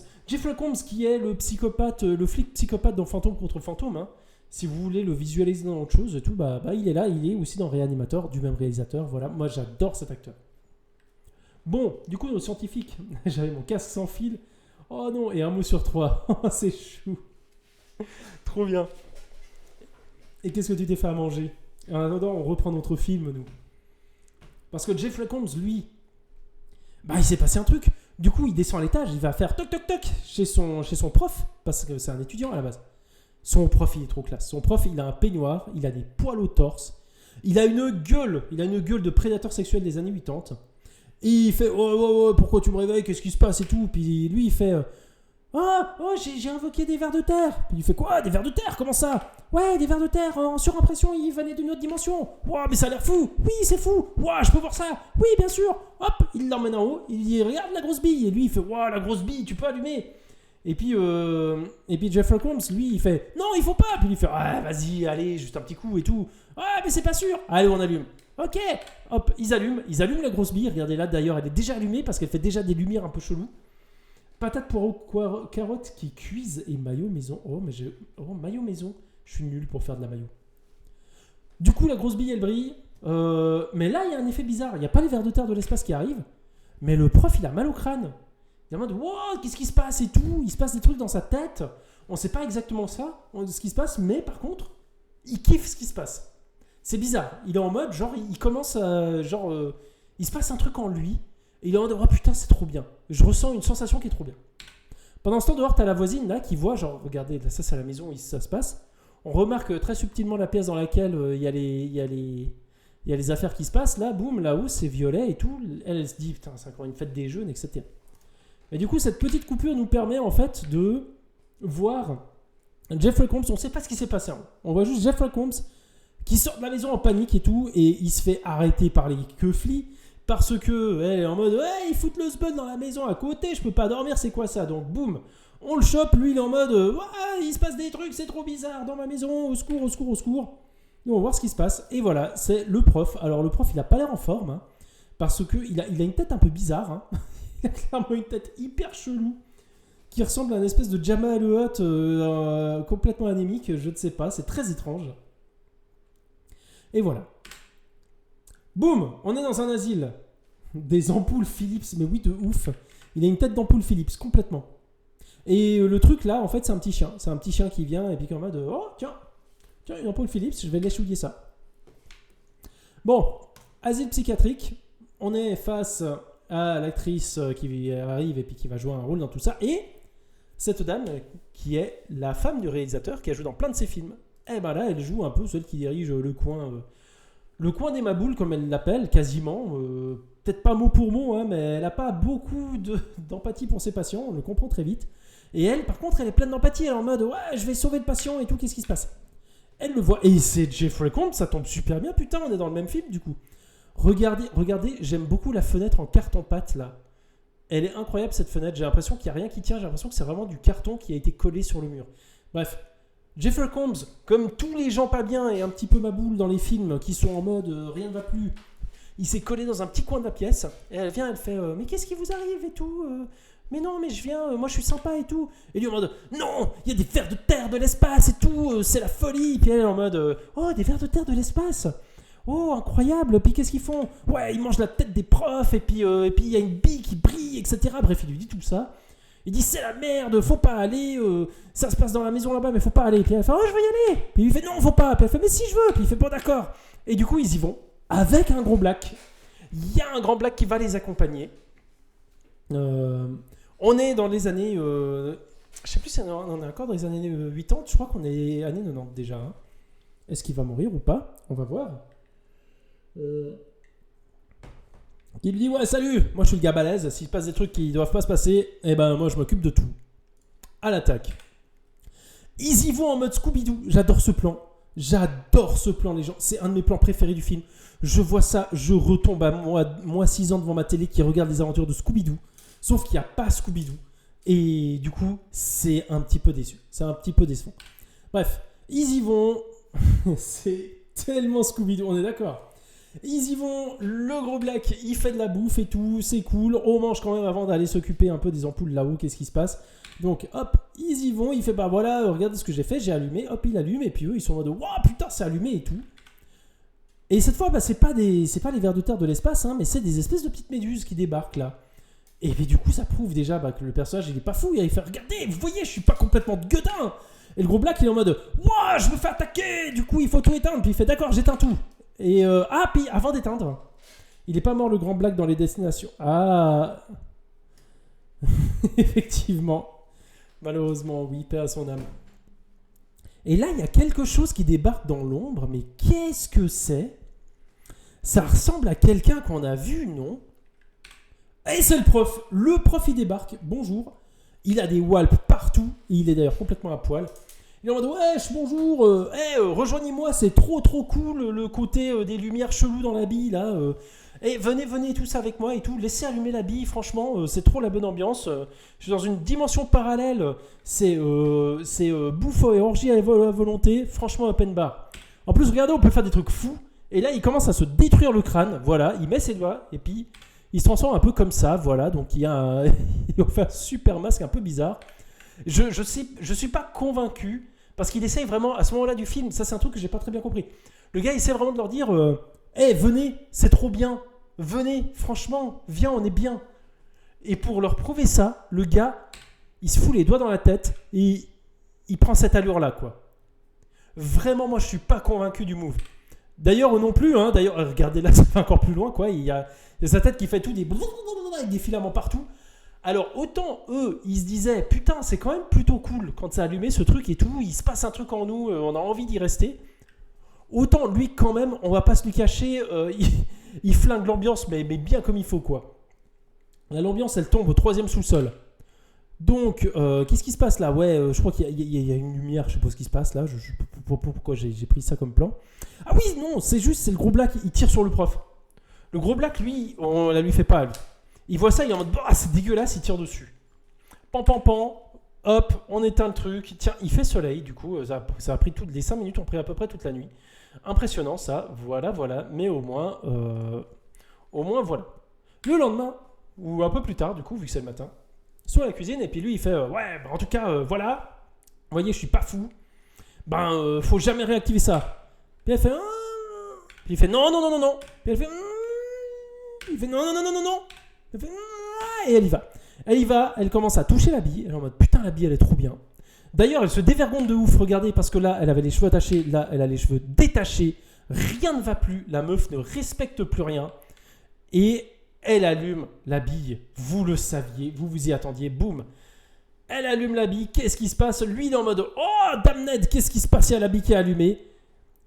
A: qui est le psychopathe, le flic psychopathe dans Fantôme contre Fantôme. Hein. Si vous voulez le visualiser dans autre chose et tout, bah, il est là. Il est aussi dans Réanimateur, du même réalisateur. Voilà, moi j'adore cet acteur. Bon, du coup, nos scientifiques, j'avais mon casque sans fil. Oh non, et un mot sur 3. C'est chou. Trop bien. Et qu'est-ce que tu t'es fait à manger? En attendant, on reprend notre film, nous. Parce que Jeffrey Combs, lui, il s'est passé un truc. Du coup, il descend à l'étage, il va faire toc toc toc chez son prof, parce que c'est un étudiant à la base. Son prof, il est trop classe. Son prof, il a un peignoir, il a des poils au torse, il a une gueule de prédateur sexuel des années 80. Et il fait oh, pourquoi tu me réveilles, qu'est-ce qui se passe et tout. Puis lui il fait j'ai invoqué des vers de terre. Puis il fait quoi, des vers de terre, comment ça? Ouais, des vers de terre en surimpression, ils venaient d'une autre dimension. Ouah, mais ça a l'air fou. Oui, c'est fou. Ouah, je peux voir ça. Oui, bien sûr. Hop, il l'emmène en haut, il dit regarde la grosse bille. Et lui il fait ouah, la grosse bille, tu peux allumer. Et puis Jeffrey Combs, lui, il fait non, il faut pas. Puis il fait vas-y, allez, juste un petit coup et tout. Mais c'est pas sûr. Allez, on allume. Ok, hop, ils allument la grosse bille. Regardez là, d'ailleurs, elle est déjà allumée parce qu'elle fait déjà des lumières un peu cheloues. Patates, poireaux, carottes qui cuisent et maillot maison. Maillot maison. Je suis nul pour faire de la maillot. Du coup, la grosse bille, elle brille. Mais là, il y a un effet bizarre. Il n'y a pas les vers de terre de l'espace qui arrivent. Mais le prof, il a mal au crâne. Il est en mode, wow, qu'est-ce qui se passe et tout. Il se passe des trucs dans sa tête. On ne sait pas exactement ce qui se passe. Mais par contre, il kiffe ce qui se passe. C'est bizarre. Il est en mode, genre, il commence à... il se passe un truc en lui. Et il est en mode, oh putain, c'est trop bien. Je ressens une sensation qui est trop bien. Pendant ce temps, dehors, t'as la voisine là qui voit, genre, regardez, là, ça c'est la maison où ça se passe. On remarque très subtilement la pièce dans laquelle il y a les affaires qui se passent. Là, boum, là-haut, c'est violet et tout. Elle se dit, putain, c'est encore une fête des jeunes, etc. Et du coup, cette petite coupure nous permet en fait de voir Jeffrey Combs. On ne sait pas ce qui s'est passé. On voit juste Jeffrey Combs qui sort de la maison en panique et tout. Et il se fait arrêter par les keuflis. Parce que elle est en mode ils foutent le sbud dans la maison à côté, je peux pas dormir, c'est quoi ça? Donc boum, on le chope, lui il est en mode il se passe des trucs, c'est trop bizarre dans ma maison, au secours, au secours, au secours. Et on va voir ce qui se passe. Et voilà, c'est le prof. Alors le prof il a pas l'air en forme hein, parce que il a une tête un peu bizarre. Hein. Il a clairement une tête hyper chelou qui ressemble à une espèce de Jabba le Hutt complètement anémique, je ne sais pas, c'est très étrange. Et voilà. Boum, on est dans un asile. Des ampoules Philips, mais oui, de ouf. Il a une tête d'ampoule Philips, complètement. Et le truc là, en fait, c'est un petit chien. C'est un petit chien qui vient et puis qui est en mode tiens, une ampoule Philips, je vais l'échouiller ça. Bon, asile psychiatrique. On est face à l'actrice qui arrive et puis qui va jouer un rôle dans tout ça. Et cette dame qui est la femme du réalisateur qui a joué dans plein de ses films. Et ben là, elle joue un peu celle qui dirige le coin des Maboules, comme elle l'appelle, quasiment. Peut-être pas mot pour mot, hein, mais elle n'a pas beaucoup d'empathie pour ses patients, on le comprend très vite. Et elle, par contre, elle est pleine d'empathie, elle est en mode ouais, je vais sauver le patient et tout, qu'est-ce qui se passe? Elle le voit, et c'est Jeffrey Combs, ça tombe super bien, putain, on est dans le même film du coup. Regardez, j'aime beaucoup la fenêtre en carton-pâte là. Elle est incroyable cette fenêtre, j'ai l'impression qu'il n'y a rien qui tient, j'ai l'impression que c'est vraiment du carton qui a été collé sur le mur. Bref. Jeffrey Combs, comme tous les gens pas bien et un petit peu maboule dans les films qui sont en mode rien ne va plus, il s'est collé dans un petit coin de la pièce et elle vient, elle fait mais qu'est-ce qui vous arrive et tout mais non, mais je viens, moi je suis sympa et tout. Et lui en mode non, il y a des vers de terre de l'espace et tout, c'est la folie. Puis elle est en mode oh, des vers de terre de l'espace. Oh, incroyable. Puis qu'est-ce qu'ils font? Ouais, ils mangent la tête des profs et puis il y a une bille qui brille, etc. Bref, il lui dit tout ça. Il dit c'est la merde, faut pas aller, ça se passe dans la maison là-bas mais faut pas aller. Puis elle fait je veux y aller. Puis il fait non, faut pas. Puis elle fait mais si je veux. Puis il fait bon d'accord. Et du coup ils y vont avec un gros black. Il y a un grand black qui va les accompagner. On est dans les années, je sais plus si on est encore dans les années 80. Je crois qu'on est années 90 déjà. Hein. Est-ce qu'il va mourir ou pas? On va voir. Il lui dit ouais salut, moi je suis le gars balèze, s'il se passe des trucs qui doivent pas se passer, eh ben moi je m'occupe de tout. À l'attaque. Ils y vont en mode Scooby-Doo, j'adore ce plan les gens, c'est un de mes plans préférés du film. Je vois ça, je retombe à moi 6 ans devant ma télé qui regarde les aventures de Scooby-Doo, sauf qu'il n'y a pas Scooby-Doo. Et du coup c'est un petit peu déçu, c'est un petit peu décevant. Bref, ils y vont, c'est tellement Scooby-Doo, on est d'accord. Ils y vont, le gros black, il fait de la bouffe et tout, c'est cool. On mange quand même avant d'aller s'occuper un peu des ampoules là-haut, qu'est-ce qui se passe? Donc hop, ils y vont, il fait bah voilà, regardez ce que j'ai fait, j'ai allumé, hop, il allume, et puis eux ils sont en mode waouh putain, c'est allumé et tout. Et cette fois, bah, c'est pas les vers de terre de l'espace, hein, mais c'est des espèces de petites méduses qui débarquent là. Et puis du coup, ça prouve déjà que le personnage il est pas fou, il fait regardez, vous voyez, je suis pas complètement de gueudin. Et le gros black il est en mode waouh, je me fais attaquer, du coup il faut tout éteindre, puis il fait d'accord, j'éteins tout. Et puis avant d'éteindre, il est pas mort le grand black dans les destinations. Ah, effectivement, malheureusement, oui, paix à son âme. Et là, il y a quelque chose qui débarque dans l'ombre, mais qu'est-ce que c'est? Ça ressemble à quelqu'un qu'on a vu, non? Et c'est le prof. Le prof, il débarque. Bonjour. Il a des walps partout. Et il est d'ailleurs complètement à poil. Il est en mode wesh, bonjour. Rejoignez-moi, c'est trop cool le côté des lumières cheloues dans la bille là. Venez tous avec moi et tout. Laissez allumer la bille, franchement, c'est trop la bonne ambiance. Je suis dans une dimension parallèle. C'est bouffe et orgie à volonté. Franchement, open bar. En plus, regardez, on peut faire des trucs fous. Et là, il commence à se détruire le crâne. Voilà, il met ses doigts et puis il se transforme un peu comme ça. Voilà, donc il a fait un super masque un peu bizarre. Je suis pas convaincu parce qu'il essaye vraiment à ce moment-là du film. Ça, c'est un truc que j'ai pas très bien compris. Le gars essaie vraiment de leur dire venez, c'est trop bien. Venez, franchement, viens, on est bien. Et pour leur prouver ça, le gars, il se fout les doigts dans la tête et il prend cette allure-là, quoi. Vraiment, moi, je suis pas convaincu du move. D'ailleurs, non plus. Hein. D'ailleurs, regardez là, ça fait encore plus loin, quoi. Il y a sa tête qui fait tout avec des filaments partout. Alors, autant eux, ils se disaient, putain, c'est quand même plutôt cool quand ça a allumé ce truc et tout. Il se passe un truc en nous, on a envie d'y rester. Autant lui, quand même, on va pas se lui cacher, il flingue l'ambiance, mais bien comme il faut, quoi. L'ambiance, elle tombe au 3e sous-sol. Donc, qu'est-ce qui se passe là ? Ouais, je crois qu'il y a une lumière, je sais pas ce qui se passe là. Pourquoi j'ai pris ça comme plan ? Ah oui, non, c'est le gros black, il tire sur le prof. Le gros black, lui, on la lui fait pas, lui. Il voit ça, il est en mode, c'est dégueulasse, il tire dessus. Pan, hop, on éteint le truc. Tiens, il fait soleil, du coup, ça a pris les 5 minutes, ont pris à peu près toute la nuit. Impressionnant, ça, voilà, mais au moins, voilà. Le lendemain, ou un peu plus tard, du coup, vu que c'est le matin, ils sont à la cuisine, et puis lui, il fait, en tout cas, voilà, vous voyez, je suis pas fou, faut jamais réactiver ça. Puis elle fait, puis il fait, non, puis elle fait, il fait, non, elle fait, et elle y va, elle commence à toucher la bille, elle est en mode, putain, la bille, elle est trop bien. D'ailleurs, elle se dévergonde de ouf, regardez, parce que là, elle avait les cheveux attachés, là, elle a les cheveux détachés, rien ne va plus, la meuf ne respecte plus rien, et elle allume la bille, vous le saviez, vous vous y attendiez, boum. Elle allume la bille, qu'est-ce qui se passe ? Lui, il est en mode, oh, damned, qu'est-ce qui se passe ? Il y a la bille qui est allumée.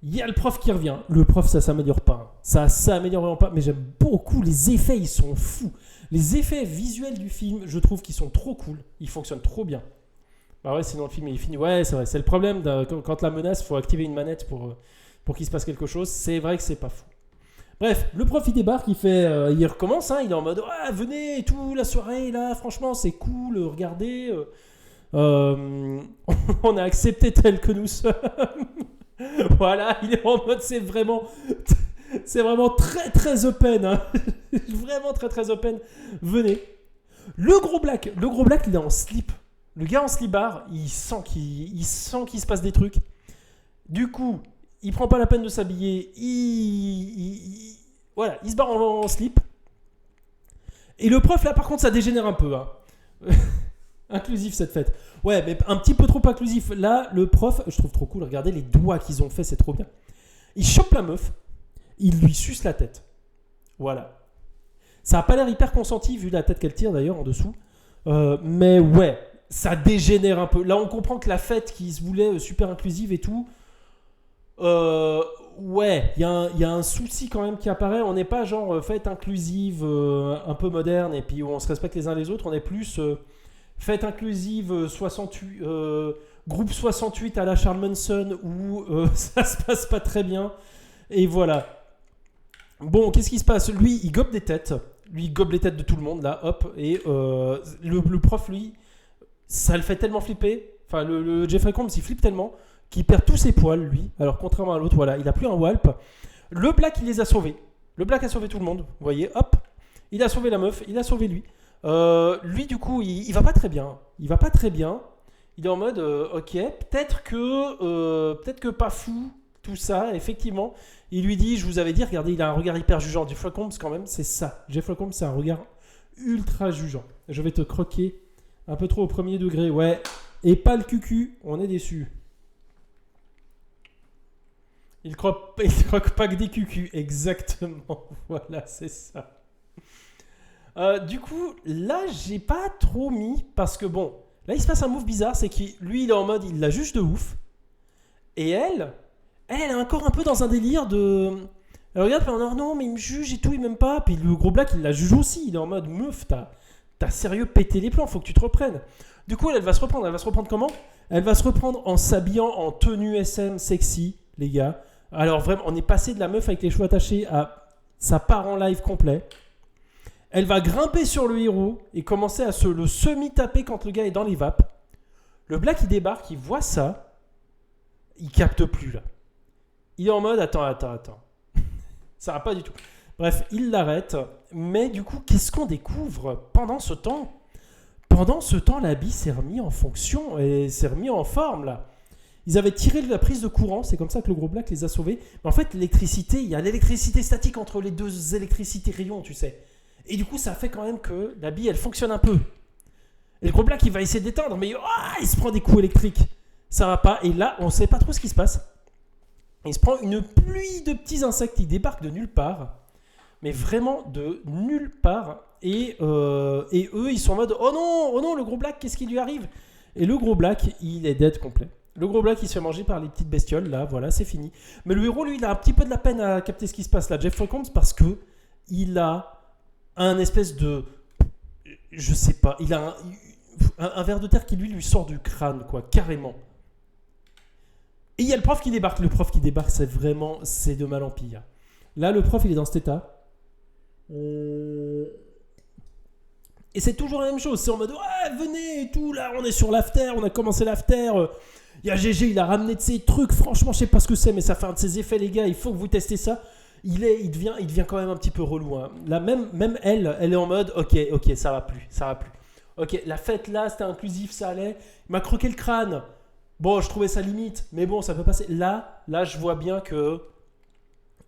A: Il y a le prof qui revient. Le prof, ça s'améliore pas. Ça s'améliore vraiment pas, mais j'aime beaucoup les effets, ils sont fous. Les effets visuels du film, je trouve qu'ils sont trop cool, ils fonctionnent trop bien. Bah ouais, sinon le film il est fini. Ouais, c'est vrai, c'est le problème quand la menace, il faut activer une manette pour qu'il se passe quelque chose. C'est vrai que c'est pas fou. Bref, le prof il débarque, il recommence, hein, il est en mode venez et tout, la soirée là, franchement c'est cool, regardez, on a accepté tel que nous sommes. Voilà, il est en mode c'est vraiment très très open, hein. Vraiment très très open. Venez. Le gros black il est en slip. Le gars en slip-bar, il sent qu'il se passe des trucs. Du coup, il prend pas la peine de s'habiller. Voilà, il se barre en slip. Et le prof, là, par contre, ça dégénère un peu. Hein. Inclusif, cette fête. Ouais, mais un petit peu trop inclusif. Là, le prof, je trouve trop cool. Regardez les doigts qu'ils ont fait, c'est trop bien. Il chope la meuf. Il lui suce la tête. Voilà. Ça a pas l'air hyper consenti, vu la tête qu'elle tire, d'ailleurs, en dessous. Mais ouais, ça dégénère un peu. Là, on comprend que la fête qui se voulait super inclusive et tout... ouais, il y a un souci quand même qui apparaît. On n'est pas genre fête inclusive un peu moderne et puis où on se respecte les uns les autres. On est plus fête inclusive 68, groupe 68 à la Charles Manson où ça se passe pas très bien. Et voilà. Bon, qu'est-ce qui se passe ? Lui, il gobe des têtes. Lui, il gobe les têtes de tout le monde là, hop. Et le prof, lui, ça le fait tellement flipper. Enfin, le Jeffrey Combs, il flippe tellement qu'il perd tous ses poils, lui. Alors, contrairement à l'autre, voilà, il n'a plus un walp. Le Black, il les a sauvés. Le Black a sauvé tout le monde. Vous voyez, hop. Il a sauvé la meuf, il a sauvé lui. Lui, du coup, il va pas très bien. Il va pas très bien. Il est en mode, ok, peut-être que pas fou, tout ça, effectivement. Il lui dit, je vous avais dit, regardez, il a un regard hyper jugeant. Jeffrey Combs, quand même, c'est ça. Jeffrey Combs, c'est un regard ultra jugeant. Je vais te croquer un peu trop au premier degré, ouais. Et pas le cucu, on est déçus. Il croque pas que des cucus, exactement. Voilà, c'est ça. Du coup, là, j'ai pas trop mis, parce que bon, là, il se passe un move bizarre, c'est qu'il, lui, il est en mode, il la juge de ouf. Et elle est encore un peu dans un délire de... Elle regarde, puis elle dit non, mais il me juge et tout, il m'aime pas. Puis le gros black, il la juge aussi. Il est en mode meuf, t'as sérieux pété les plombs, faut que tu te reprennes. Du coup, elle va se reprendre. Elle va se reprendre comment ? Elle va se reprendre en s'habillant en tenue SM sexy, les gars. Alors vraiment, on est passé de la meuf avec les cheveux attachés à ça part en live complet. Elle va grimper sur le héros et commencer à le semi-taper quand le gars est dans les vapes. Le black, il débarque, il voit ça. Il capte plus, là. Il est en mode, attends. Ça va pas du tout. Bref, il l'arrête. Mais du coup, qu'est-ce qu'on découvre pendant ce temps ? Pendant ce temps, l'habit s'est remis en fonction et s'est remis en forme, là. Ils avaient tiré la prise de courant, c'est comme ça que le gros black les a sauvés. Mais en fait, l'électricité, il y a l'électricité statique entre les deux électricités rayons, tu sais. Et du coup, ça fait quand même que la bille, elle fonctionne un peu. Et le gros black, il va essayer d'éteindre, mais il se prend des coups électriques. Ça va pas. Et là, on ne sait pas trop ce qui se passe. Il se prend une pluie de petits insectes qui débarquent de nulle part. Mais vraiment de nulle part. Et eux, ils sont en mode oh non, le gros black, qu'est-ce qui lui arrive ? Et le gros black, il est dead complet. Le gros black, il se fait manger par les petites bestioles, là, voilà, c'est fini. Mais le héros, lui, il a un petit peu de la peine à capter ce qui se passe là, Jeffrey Combs, parce que il a un espèce de... Je sais pas, il a un ver de terre qui, lui sort du crâne, quoi, carrément. Et il y a le prof qui débarque. Le prof qui débarque, c'est de mal en pire. Là, le prof, il est dans cet état. Et c'est toujours la même chose. C'est en mode, ouais, venez et tout, là, on est sur l'after, on a commencé l'after. Il y a GG, il a ramené de ces trucs. Franchement, je sais pas ce que c'est, mais ça fait un de ses effets, les gars. Il faut que vous testez ça. Il devient quand même un petit peu relou. Hein. Là, même elle est en mode, ok, ça va plus. Ok, la fête là, c'était inclusif, ça allait. Il m'a croqué le crâne. Bon, je trouvais ça limite, mais bon, ça peut passer. Là, je vois bien qu'il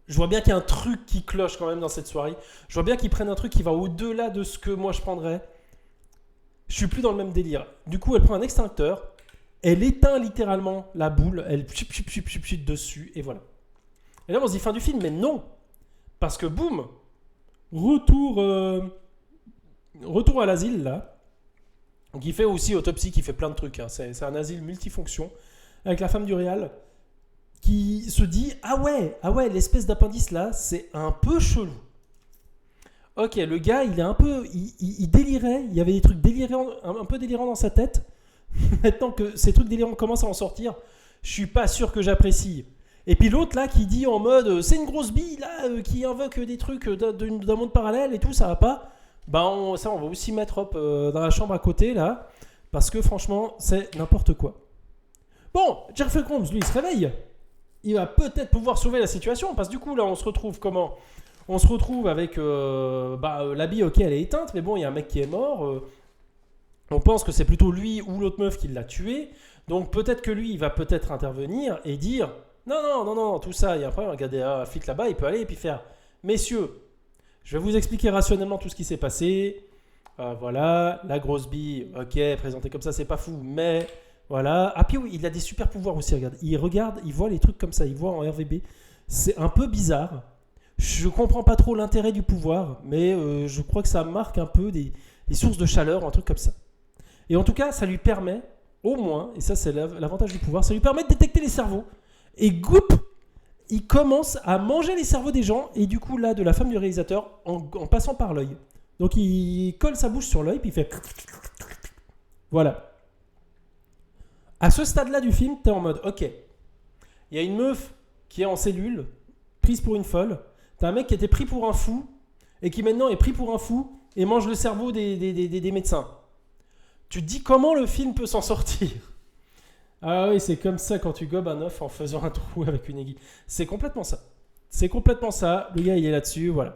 A: y a un truc qui cloche quand même dans cette soirée. Je vois bien qu'ils prennent un truc qui va au-delà de ce que moi je prendrais. Je suis plus dans le même délire. Du coup, elle prend un extincteur. Elle éteint littéralement la boule, elle chute dessus, et voilà. Et là, on se dit fin du film, mais non. Parce que boum, retour à l'asile, là. Donc, il fait aussi autopsie, qui fait plein de trucs. Hein. C'est un asile multifonction, avec la femme du réal, qui se dit ah ouais, l'espèce d'appendice, là, c'est un peu chelou. Ok, le gars, il est un peu... Il délirait, il y avait des trucs délirants, un peu délirants dans sa tête. Maintenant que ces trucs délirants commencent à en sortir, je suis pas sûr que j'apprécie. Et puis l'autre là qui dit en mode c'est une grosse bille là qui invoque des trucs d'un monde parallèle et tout, ça va pas. On va aussi mettre dans la chambre à côté là, parce que franchement c'est n'importe quoi. Bon, Jeffrey Combs lui il se réveille. Il va peut-être pouvoir sauver la situation parce que du coup là on se retrouve comment ? On se retrouve avec la bille, ok elle est éteinte, mais bon il y a un mec qui est mort. On pense que c'est plutôt lui ou l'autre meuf qui l'a tué. Donc peut-être que lui, il va peut-être intervenir et dire non, tout ça, il y a un problème. Regardez, un flic là-bas, il peut aller et puis faire messieurs, je vais vous expliquer rationnellement tout ce qui s'est passé. Voilà, la grosse bille, ok, présentée comme ça, c'est pas fou, mais voilà. Ah, puis oui, il a des super pouvoirs aussi, regarde, il voit les trucs comme ça, il voit en RVB. C'est un peu bizarre. Je comprends pas trop l'intérêt du pouvoir, mais je crois que ça marque un peu des sources de chaleur, un truc comme ça. Et en tout cas, ça lui permet, au moins, et ça c'est l'avantage du pouvoir, ça lui permet de détecter les cerveaux. Et goup, il commence à manger les cerveaux des gens, et du coup là, de la femme du réalisateur, en passant par l'œil. Donc il colle sa bouche sur l'œil, puis il fait... Voilà. À ce stade-là du film, t'es en mode, ok, il y a une meuf qui est en cellule, prise pour une folle, t'as un mec qui était pris pour un fou, et qui maintenant est pris pour un fou, et mange le cerveau des médecins. Tu te dis comment le film peut s'en sortir ? Ah oui, c'est comme ça quand tu gobes un œuf en faisant un trou avec une aiguille. C'est complètement ça. Le gars, il est là-dessus, voilà.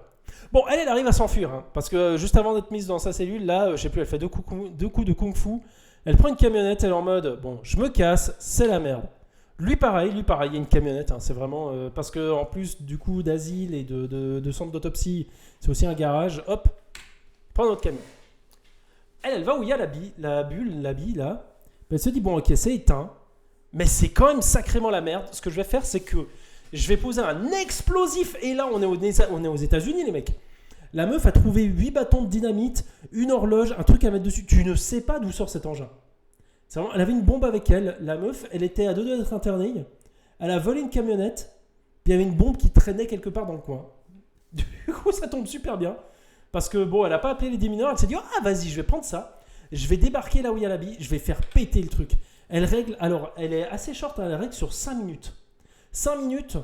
A: Bon, elle arrive à s'enfuir, hein, parce que juste avant d'être mise dans sa cellule, là, je sais plus, elle fait deux coups de kung-fu. Elle prend une camionnette, elle est en mode, bon, je me casse, c'est la merde. Lui, pareil, il y a une camionnette, hein, c'est vraiment... parce que en plus, du coup, d'asile et de centre d'autopsie, c'est aussi un garage, hop, prend notre camion. Elle va où il y a la bille là. Elle se dit, bon, ok, c'est éteint, mais c'est quand même sacrément la merde. Ce que je vais faire, c'est que je vais poser un explosif. Et là, on est aux États-Unis, les mecs. La meuf a trouvé 8 bâtons de dynamite, une horloge, un truc à mettre dessus. Tu ne sais pas d'où sort cet engin. C'est vraiment, elle avait une bombe avec elle. La meuf, elle était à 2 doigts d'être internée. Elle a volé une camionnette. Puis il y avait une bombe qui traînait quelque part dans le coin. Du coup, ça tombe super bien. Parce que bon, elle a pas appelé les démineurs, elle s'est dit ah vas-y, je vais prendre ça, je vais débarquer là où il y a la bille, je vais faire péter le truc. Elle règle, alors elle est assez short, elle règle sur 5 minutes. 5 minutes,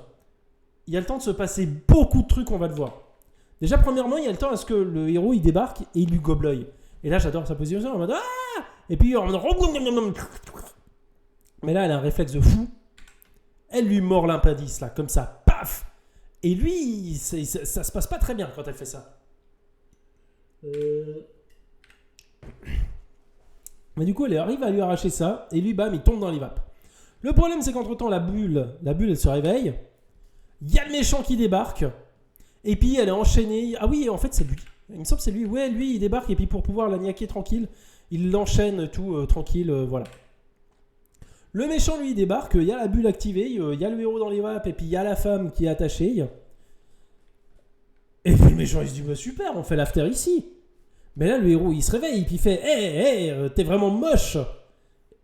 A: il y a le temps de se passer beaucoup de trucs, on va le voir. Déjà, premièrement, il y a le temps à ce que le héros il débarque et il lui gobe l'œil. Et là, j'adore sa position en mode ah, et puis en mode mais là, elle a un réflexe de fou. Elle lui mord l'impendice là, comme ça, paf. Et lui, ça se passe pas très bien quand elle fait ça. Mais du coup, elle arrive à lui arracher ça et lui, bam, il tombe dans les vapes. Le problème, c'est qu'entre-temps, la bulle, elle se réveille. Il y a le méchant qui débarque. Et puis, elle est enchaînée. Ah oui, en fait, c'est lui. Il me semble que c'est lui. Ouais, lui, il débarque et puis pour pouvoir la niaquer tranquille, il l'enchaîne tout tranquille. Voilà. Le méchant, lui, il débarque. Il y a la bulle activée. Il y a le héros dans les vapes et puis il y a la femme qui est attachée. Et puis le méchant, il se dit bah, super, on fait l'after ici. Mais là, le héros, il se réveille, puis il fait hey, t'es vraiment moche.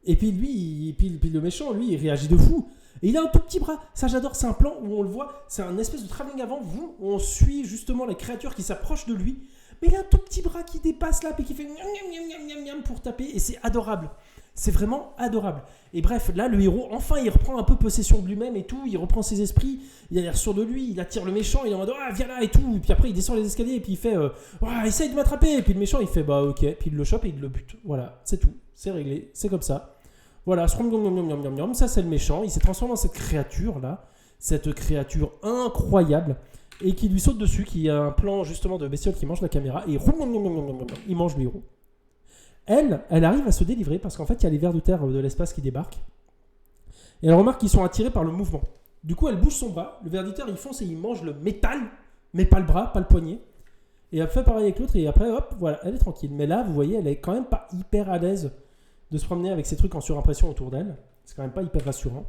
A: Et puis lui, puis le méchant, lui, il réagit de fou. Et il a un tout petit bras. Ça, j'adore. C'est un plan où on le voit. C'est un espèce de travelling avant, où on suit justement la créature qui s'approche de lui. Mais il a un tout petit bras qui dépasse là, puis qui fait miam pour taper. Et c'est adorable. C'est vraiment adorable. Et bref, là, le héros, enfin, il reprend un peu possession de lui-même et tout. Il reprend ses esprits. Il a l'air sûr de lui. Il attire le méchant. Il est en mode ah, viens là et tout. Et puis après, il descend les escaliers et puis il fait essaye de m'attraper. Et puis le méchant, il fait bah ok. Puis il le chope et il le bute. Voilà, c'est tout. C'est réglé. C'est comme ça. Voilà, ça c'est le méchant. Il s'est transformé en cette créature là. Cette créature incroyable. Et qui lui saute dessus. Qui a un plan justement de bestiole qui mange la caméra. Et il mange le héros. Elle arrive à se délivrer parce qu'en fait, il y a les vers de terre de l'espace qui débarquent. Et elle remarque qu'ils sont attirés par le mouvement. Du coup, elle bouge son bras. Le ver de terre, il fonce et il mange le métal, mais pas le bras, pas le poignet. Et elle fait pareil avec l'autre et après, hop, voilà, elle est tranquille. Mais là, vous voyez, elle est quand même pas hyper à l'aise de se promener avec ces trucs en surimpression autour d'elle. C'est quand même pas hyper rassurant.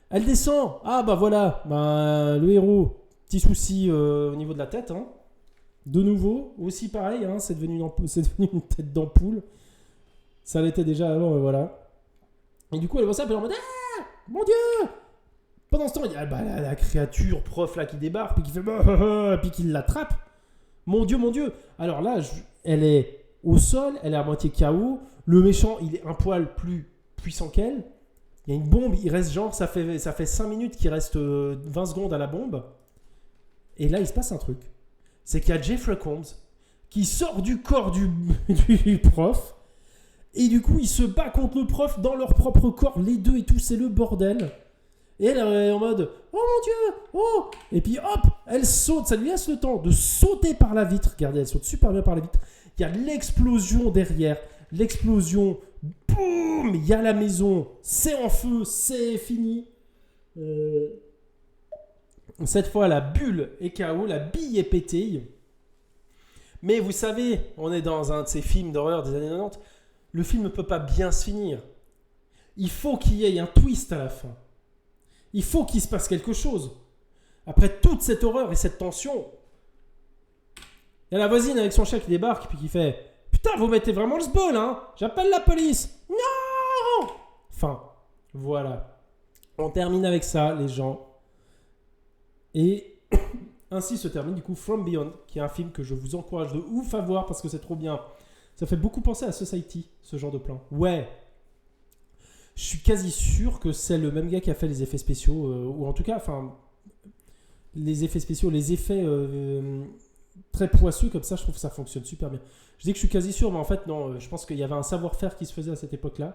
A: Elle descend. Ah bah voilà, le héros, petit souci au niveau de la tête. Hein. De nouveau, aussi pareil, hein, c'est devenu une tête d'ampoule. Ça l'était déjà avant, voilà. Et du coup, elle voit ça, puis elle est en mode ah, mon Dieu. Pendant ce temps, il y a la créature prof là qui débarque, puis qui fait puis qui l'attrape. Mon Dieu. Alors là, elle est au sol, elle est à moitié KO. Le méchant, il est un poil plus puissant qu'elle. Il y a une bombe, il reste genre, ça fait 5 minutes qu'il reste 20 secondes à la bombe. Et là, il se passe un truc. C'est qu'il y a Jeffrey Combs qui sort du corps du prof. Et du coup, il se bat contre le prof dans leur propre corps, les deux et tout, c'est le bordel. Et elle est en mode « Oh mon Dieu, oh !» Et puis hop, elle saute, ça lui laisse le temps de sauter par la vitre. Regardez, elle saute super bien par la vitre. Il y a l'explosion derrière, l'explosion, boum, il y a la maison, c'est en feu, c'est fini. Cette fois, la bulle est KO, la bille est pétée. Mais vous savez, on est dans un de ces films d'horreur des années 90. Le film ne peut pas bien se finir. Il faut qu'il y ait un twist à la fin. Il faut qu'il se passe quelque chose. Après toute cette horreur et cette tension, il y a la voisine avec son chat qui débarque et puis qui fait « Putain, vous mettez vraiment le sbol, hein? J'appelle la police. Non !» Enfin, voilà. On termine avec ça, les gens. Et ainsi se termine du coup From Beyond, qui est un film que je vous encourage de ouf à voir parce que c'est trop bien. Ça fait beaucoup penser à Society, ce genre de plan. Ouais. Je suis quasi sûr que c'est le même gars qui a fait les effets spéciaux, ou en tout cas, enfin, les effets spéciaux, les effets très poisseux comme ça, je trouve que ça fonctionne super bien. Je dis que je suis quasi sûr, mais en fait, non, je pense qu'il y avait un savoir-faire qui se faisait à cette époque-là.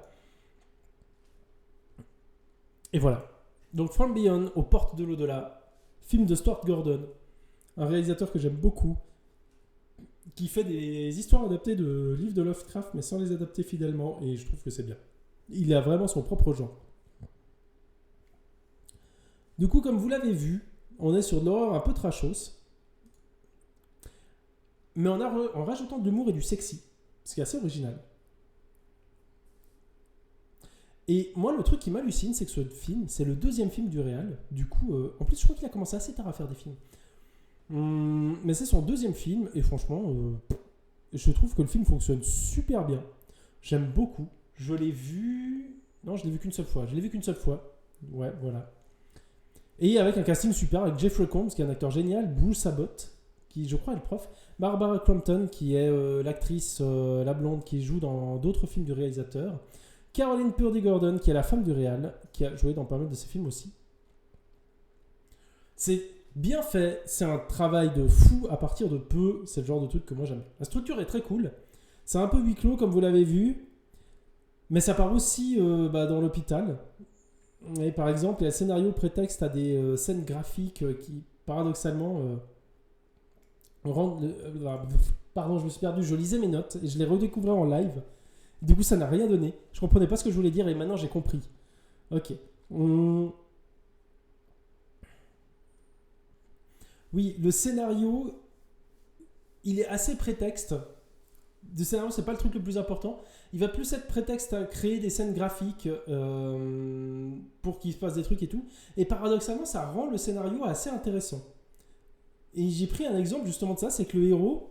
A: Et voilà. Donc, From Beyond, aux portes de l'au-delà, film de Stuart Gordon, un réalisateur que j'aime beaucoup, qui fait des histoires adaptées de livres de Lovecraft, mais sans les adapter fidèlement, et je trouve que c'est bien. Il a vraiment son propre genre. Du coup, comme vous l'avez vu, on est sur de l'horreur un peu trashos, mais en rajoutant de l'humour et du sexy, ce qui est assez original. Et moi, le truc qui m'hallucine, c'est que ce film, c'est le deuxième film du réal. Du coup, en plus, je crois qu'il a commencé assez tard à faire des films. Mais c'est son deuxième film, et franchement, je trouve que le film fonctionne super bien. J'aime beaucoup. Je l'ai vu... Non, je l'ai vu qu'une seule fois. Ouais, voilà. Et avec un casting super, avec Jeffrey Combs, qui est un acteur génial, Bruce Abbott, qui je crois est le prof, Barbara Crampton, qui est l'actrice, la blonde, qui joue dans d'autres films du réalisateur, Caroline Purdy-Gordon, qui est la femme du réal, qui a joué dans pas mal de ses films aussi. C'est bien fait, c'est un travail de fou à partir de peu, c'est le genre de truc que moi j'aime. La structure est très cool, c'est un peu huis clos comme vous l'avez vu, mais ça part aussi dans l'hôpital. Et par exemple, les scénarios prétexte à des scènes graphiques qui, paradoxalement, rendent... pardon, je me suis perdu, je lisais mes notes et je les redécouvrais en live. Du coup, ça n'a rien donné. Je comprenais pas ce que je voulais dire et maintenant j'ai compris. Ok. Oui, le scénario, il est assez prétexte. Le scénario, c'est pas le truc le plus important. Il va plus être prétexte à créer des scènes graphiques pour qu'il se passe des trucs et tout. Et paradoxalement, ça rend le scénario assez intéressant. Et j'ai pris un exemple justement de ça, c'est que le héros...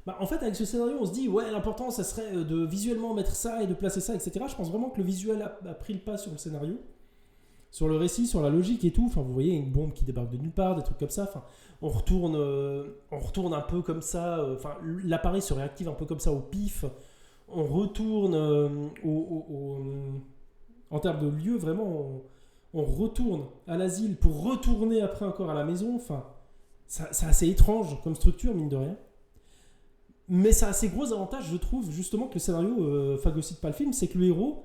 A: en fait, avec ce scénario, on se dit, ouais, l'important, ça serait de visuellement mettre ça et de placer ça, etc. Je pense vraiment que le visuel a pris le pas sur le scénario, sur le récit, sur la logique et tout. Enfin, vous voyez, une bombe qui débarque de nulle part, des trucs comme ça. Enfin, on retourne un peu comme ça. Enfin, l'appareil se réactive un peu comme ça au pif. On retourne en termes de lieu, vraiment, on retourne à l'asile pour retourner après encore à la maison. Enfin, c'est assez étrange comme structure, mine de rien. Mais ça a assez gros avantages, je trouve, justement, que le scénario phagocyte pas le film, c'est que le héros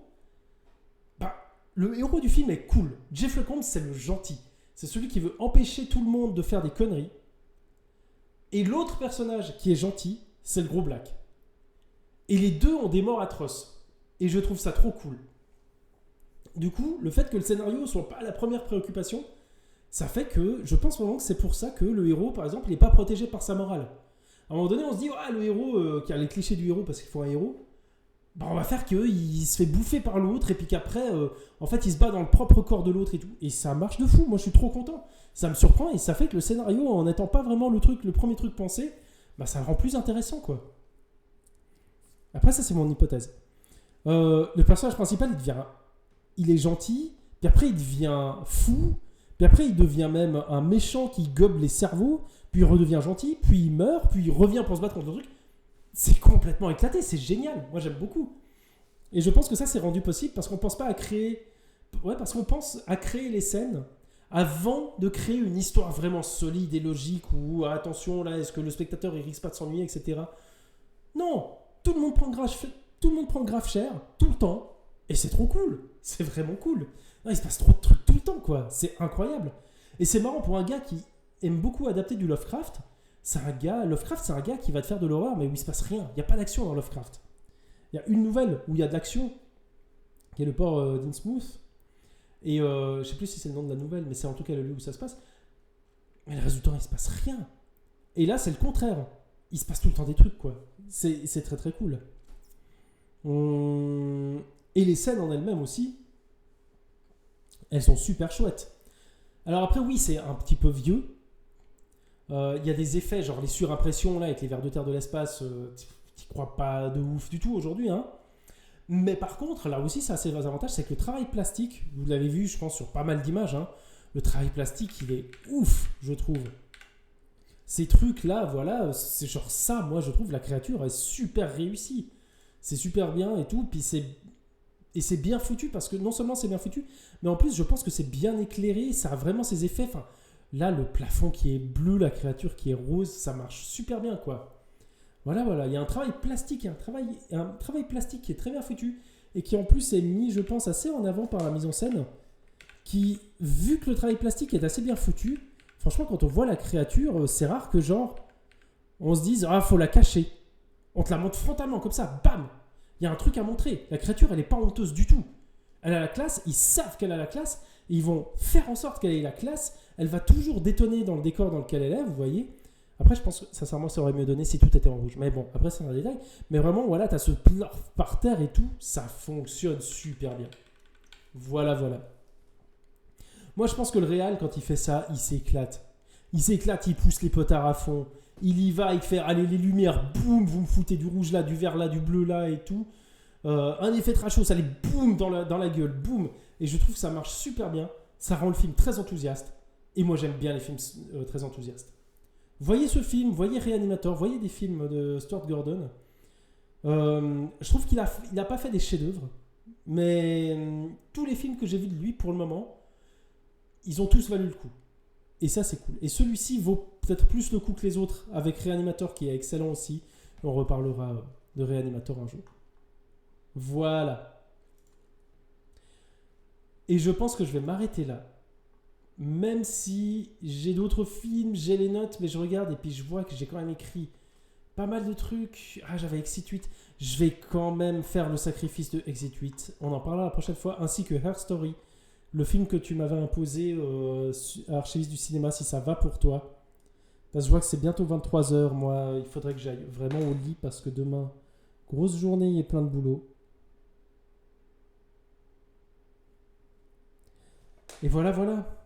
A: du film est cool. Jeffrey Combs, c'est le gentil. C'est celui qui veut empêcher tout le monde de faire des conneries. Et l'autre personnage qui est gentil, c'est le gros Black. Et les deux ont des morts atroces. Et je trouve ça trop cool. Du coup, le fait que le scénario soit pas la première préoccupation, ça fait que je pense vraiment que c'est pour ça que le héros, par exemple, il n'est pas protégé par sa morale. À un moment donné, on se dit, le héros, qui a les clichés du héros parce qu'il faut un héros, on va faire qu'il se fait bouffer par l'autre et puis qu'après, en fait, il se bat dans le propre corps de l'autre et tout. Et ça marche de fou. Moi, je suis trop content. Ça me surprend et ça fait que le scénario, en n'étant pas vraiment le premier truc pensé, ça le rend plus intéressant, quoi. Après, ça, c'est mon hypothèse. Le personnage principal, il est gentil, puis après, il devient fou, puis après, il devient même un méchant qui gobe les cerveaux, puis il redevient gentil, puis il meurt, puis il revient pour se battre contre le truc. C'est complètement éclaté, c'est génial. Moi, j'aime beaucoup. Et je pense que ça, c'est rendu possible parce qu'on pense pas à créer... Ouais, parce qu'on pense à créer les scènes avant de créer une histoire vraiment solide et logique où, attention, là, est-ce que le spectateur, il risque pas de s'ennuyer, etc. Non, tout le monde prend grave cher, tout le temps, et c'est trop cool. C'est vraiment cool. Non, il se passe trop de trucs tout le temps, quoi. C'est incroyable. Et c'est marrant pour un gars qui aime beaucoup adapter du Lovecraft. Lovecraft, c'est un gars qui va te faire de l'horreur, mais où il se passe rien. Il n'y a pas d'action dans Lovecraft. Il y a une nouvelle où il y a de l'action, qui est le port d'Innsmouth. Et je sais plus si c'est le nom de la nouvelle, mais c'est en tout cas le lieu où ça se passe. Mais le reste du temps, il se passe rien. Et là, c'est le contraire. Il se passe tout le temps des trucs, quoi. C'est très très cool. Et les scènes en elles-mêmes aussi, elles sont super chouettes. Alors après, oui, c'est un petit peu vieux. Il y a des effets, genre les surimpressions là, avec les vers de terre de l'espace, t'y crois pas de ouf du tout aujourd'hui, hein. Mais par contre, là aussi, ça a ses avantages, c'est que le travail plastique, vous l'avez vu, je pense, sur pas mal d'images, hein, le travail plastique, il est ouf, je trouve. Ces trucs-là, voilà, c'est genre ça, moi, je trouve, la créature est super réussie. C'est super bien et tout, puis c'est bien foutu, parce que non seulement c'est bien foutu, mais en plus, je pense que c'est bien éclairé, ça a vraiment ses effets, enfin... Là, le plafond qui est bleu, la créature qui est rose, ça marche super bien, quoi. Voilà. Il y a un travail plastique, un travail plastique qui est très bien foutu et qui en plus est mis, je pense, assez en avant par la mise en scène. Qui, vu que le travail plastique est assez bien foutu, franchement, quand on voit la créature, c'est rare que genre, on se dise, faut la cacher. On te la montre frontalement, comme ça, bam. Il y a un truc à montrer. La créature, elle n'est pas honteuse du tout. Elle a la classe, ils savent qu'elle a la classe, et ils vont faire en sorte qu'elle ait la classe. Elle va toujours détonner dans le décor dans lequel elle est, vous voyez. Après, je pense que sincèrement, ça aurait mieux donné si tout était en rouge. Mais bon, après, c'est un détail. Mais vraiment, voilà, t'as ce plaf par terre et tout. Ça fonctionne super bien. Voilà. Moi, je pense que le réal, quand il fait ça, il s'éclate. Il pousse les potards à fond. Il y va, il fait, allez, les lumières, boum, vous me foutez du rouge là, du vert là, du bleu là et tout. Un effet trash, ça allait boum dans la gueule, boum. Et je trouve que ça marche super bien. Ça rend le film très enthousiaste. Et moi, j'aime bien les films très enthousiastes. Voyez ce film, voyez Reanimator, voyez des films de Stuart Gordon. Je trouve qu'il a pas fait des chefs-d'œuvre, mais tous les films que j'ai vus de lui pour le moment, ils ont tous valu le coup. Et ça, c'est cool. Et celui-ci vaut peut-être plus le coup que les autres, avec Reanimator qui est excellent aussi. On reparlera de Reanimator un jour. Voilà. Et je pense que je vais m'arrêter là. Même si j'ai d'autres films, j'ai les notes, mais je regarde et puis je vois que j'ai quand même écrit pas mal de trucs. Ah, j'avais Exit 8. Je vais quand même faire le sacrifice de Exit 8. On en parlera la prochaine fois. Ainsi que Her Story, le film que tu m'avais imposé à Archiviste du cinéma, si ça va pour toi. Parce que je vois que c'est bientôt 23h. Moi, il faudrait que j'aille vraiment au lit parce que demain, grosse journée, il y a plein de boulot. Et voilà.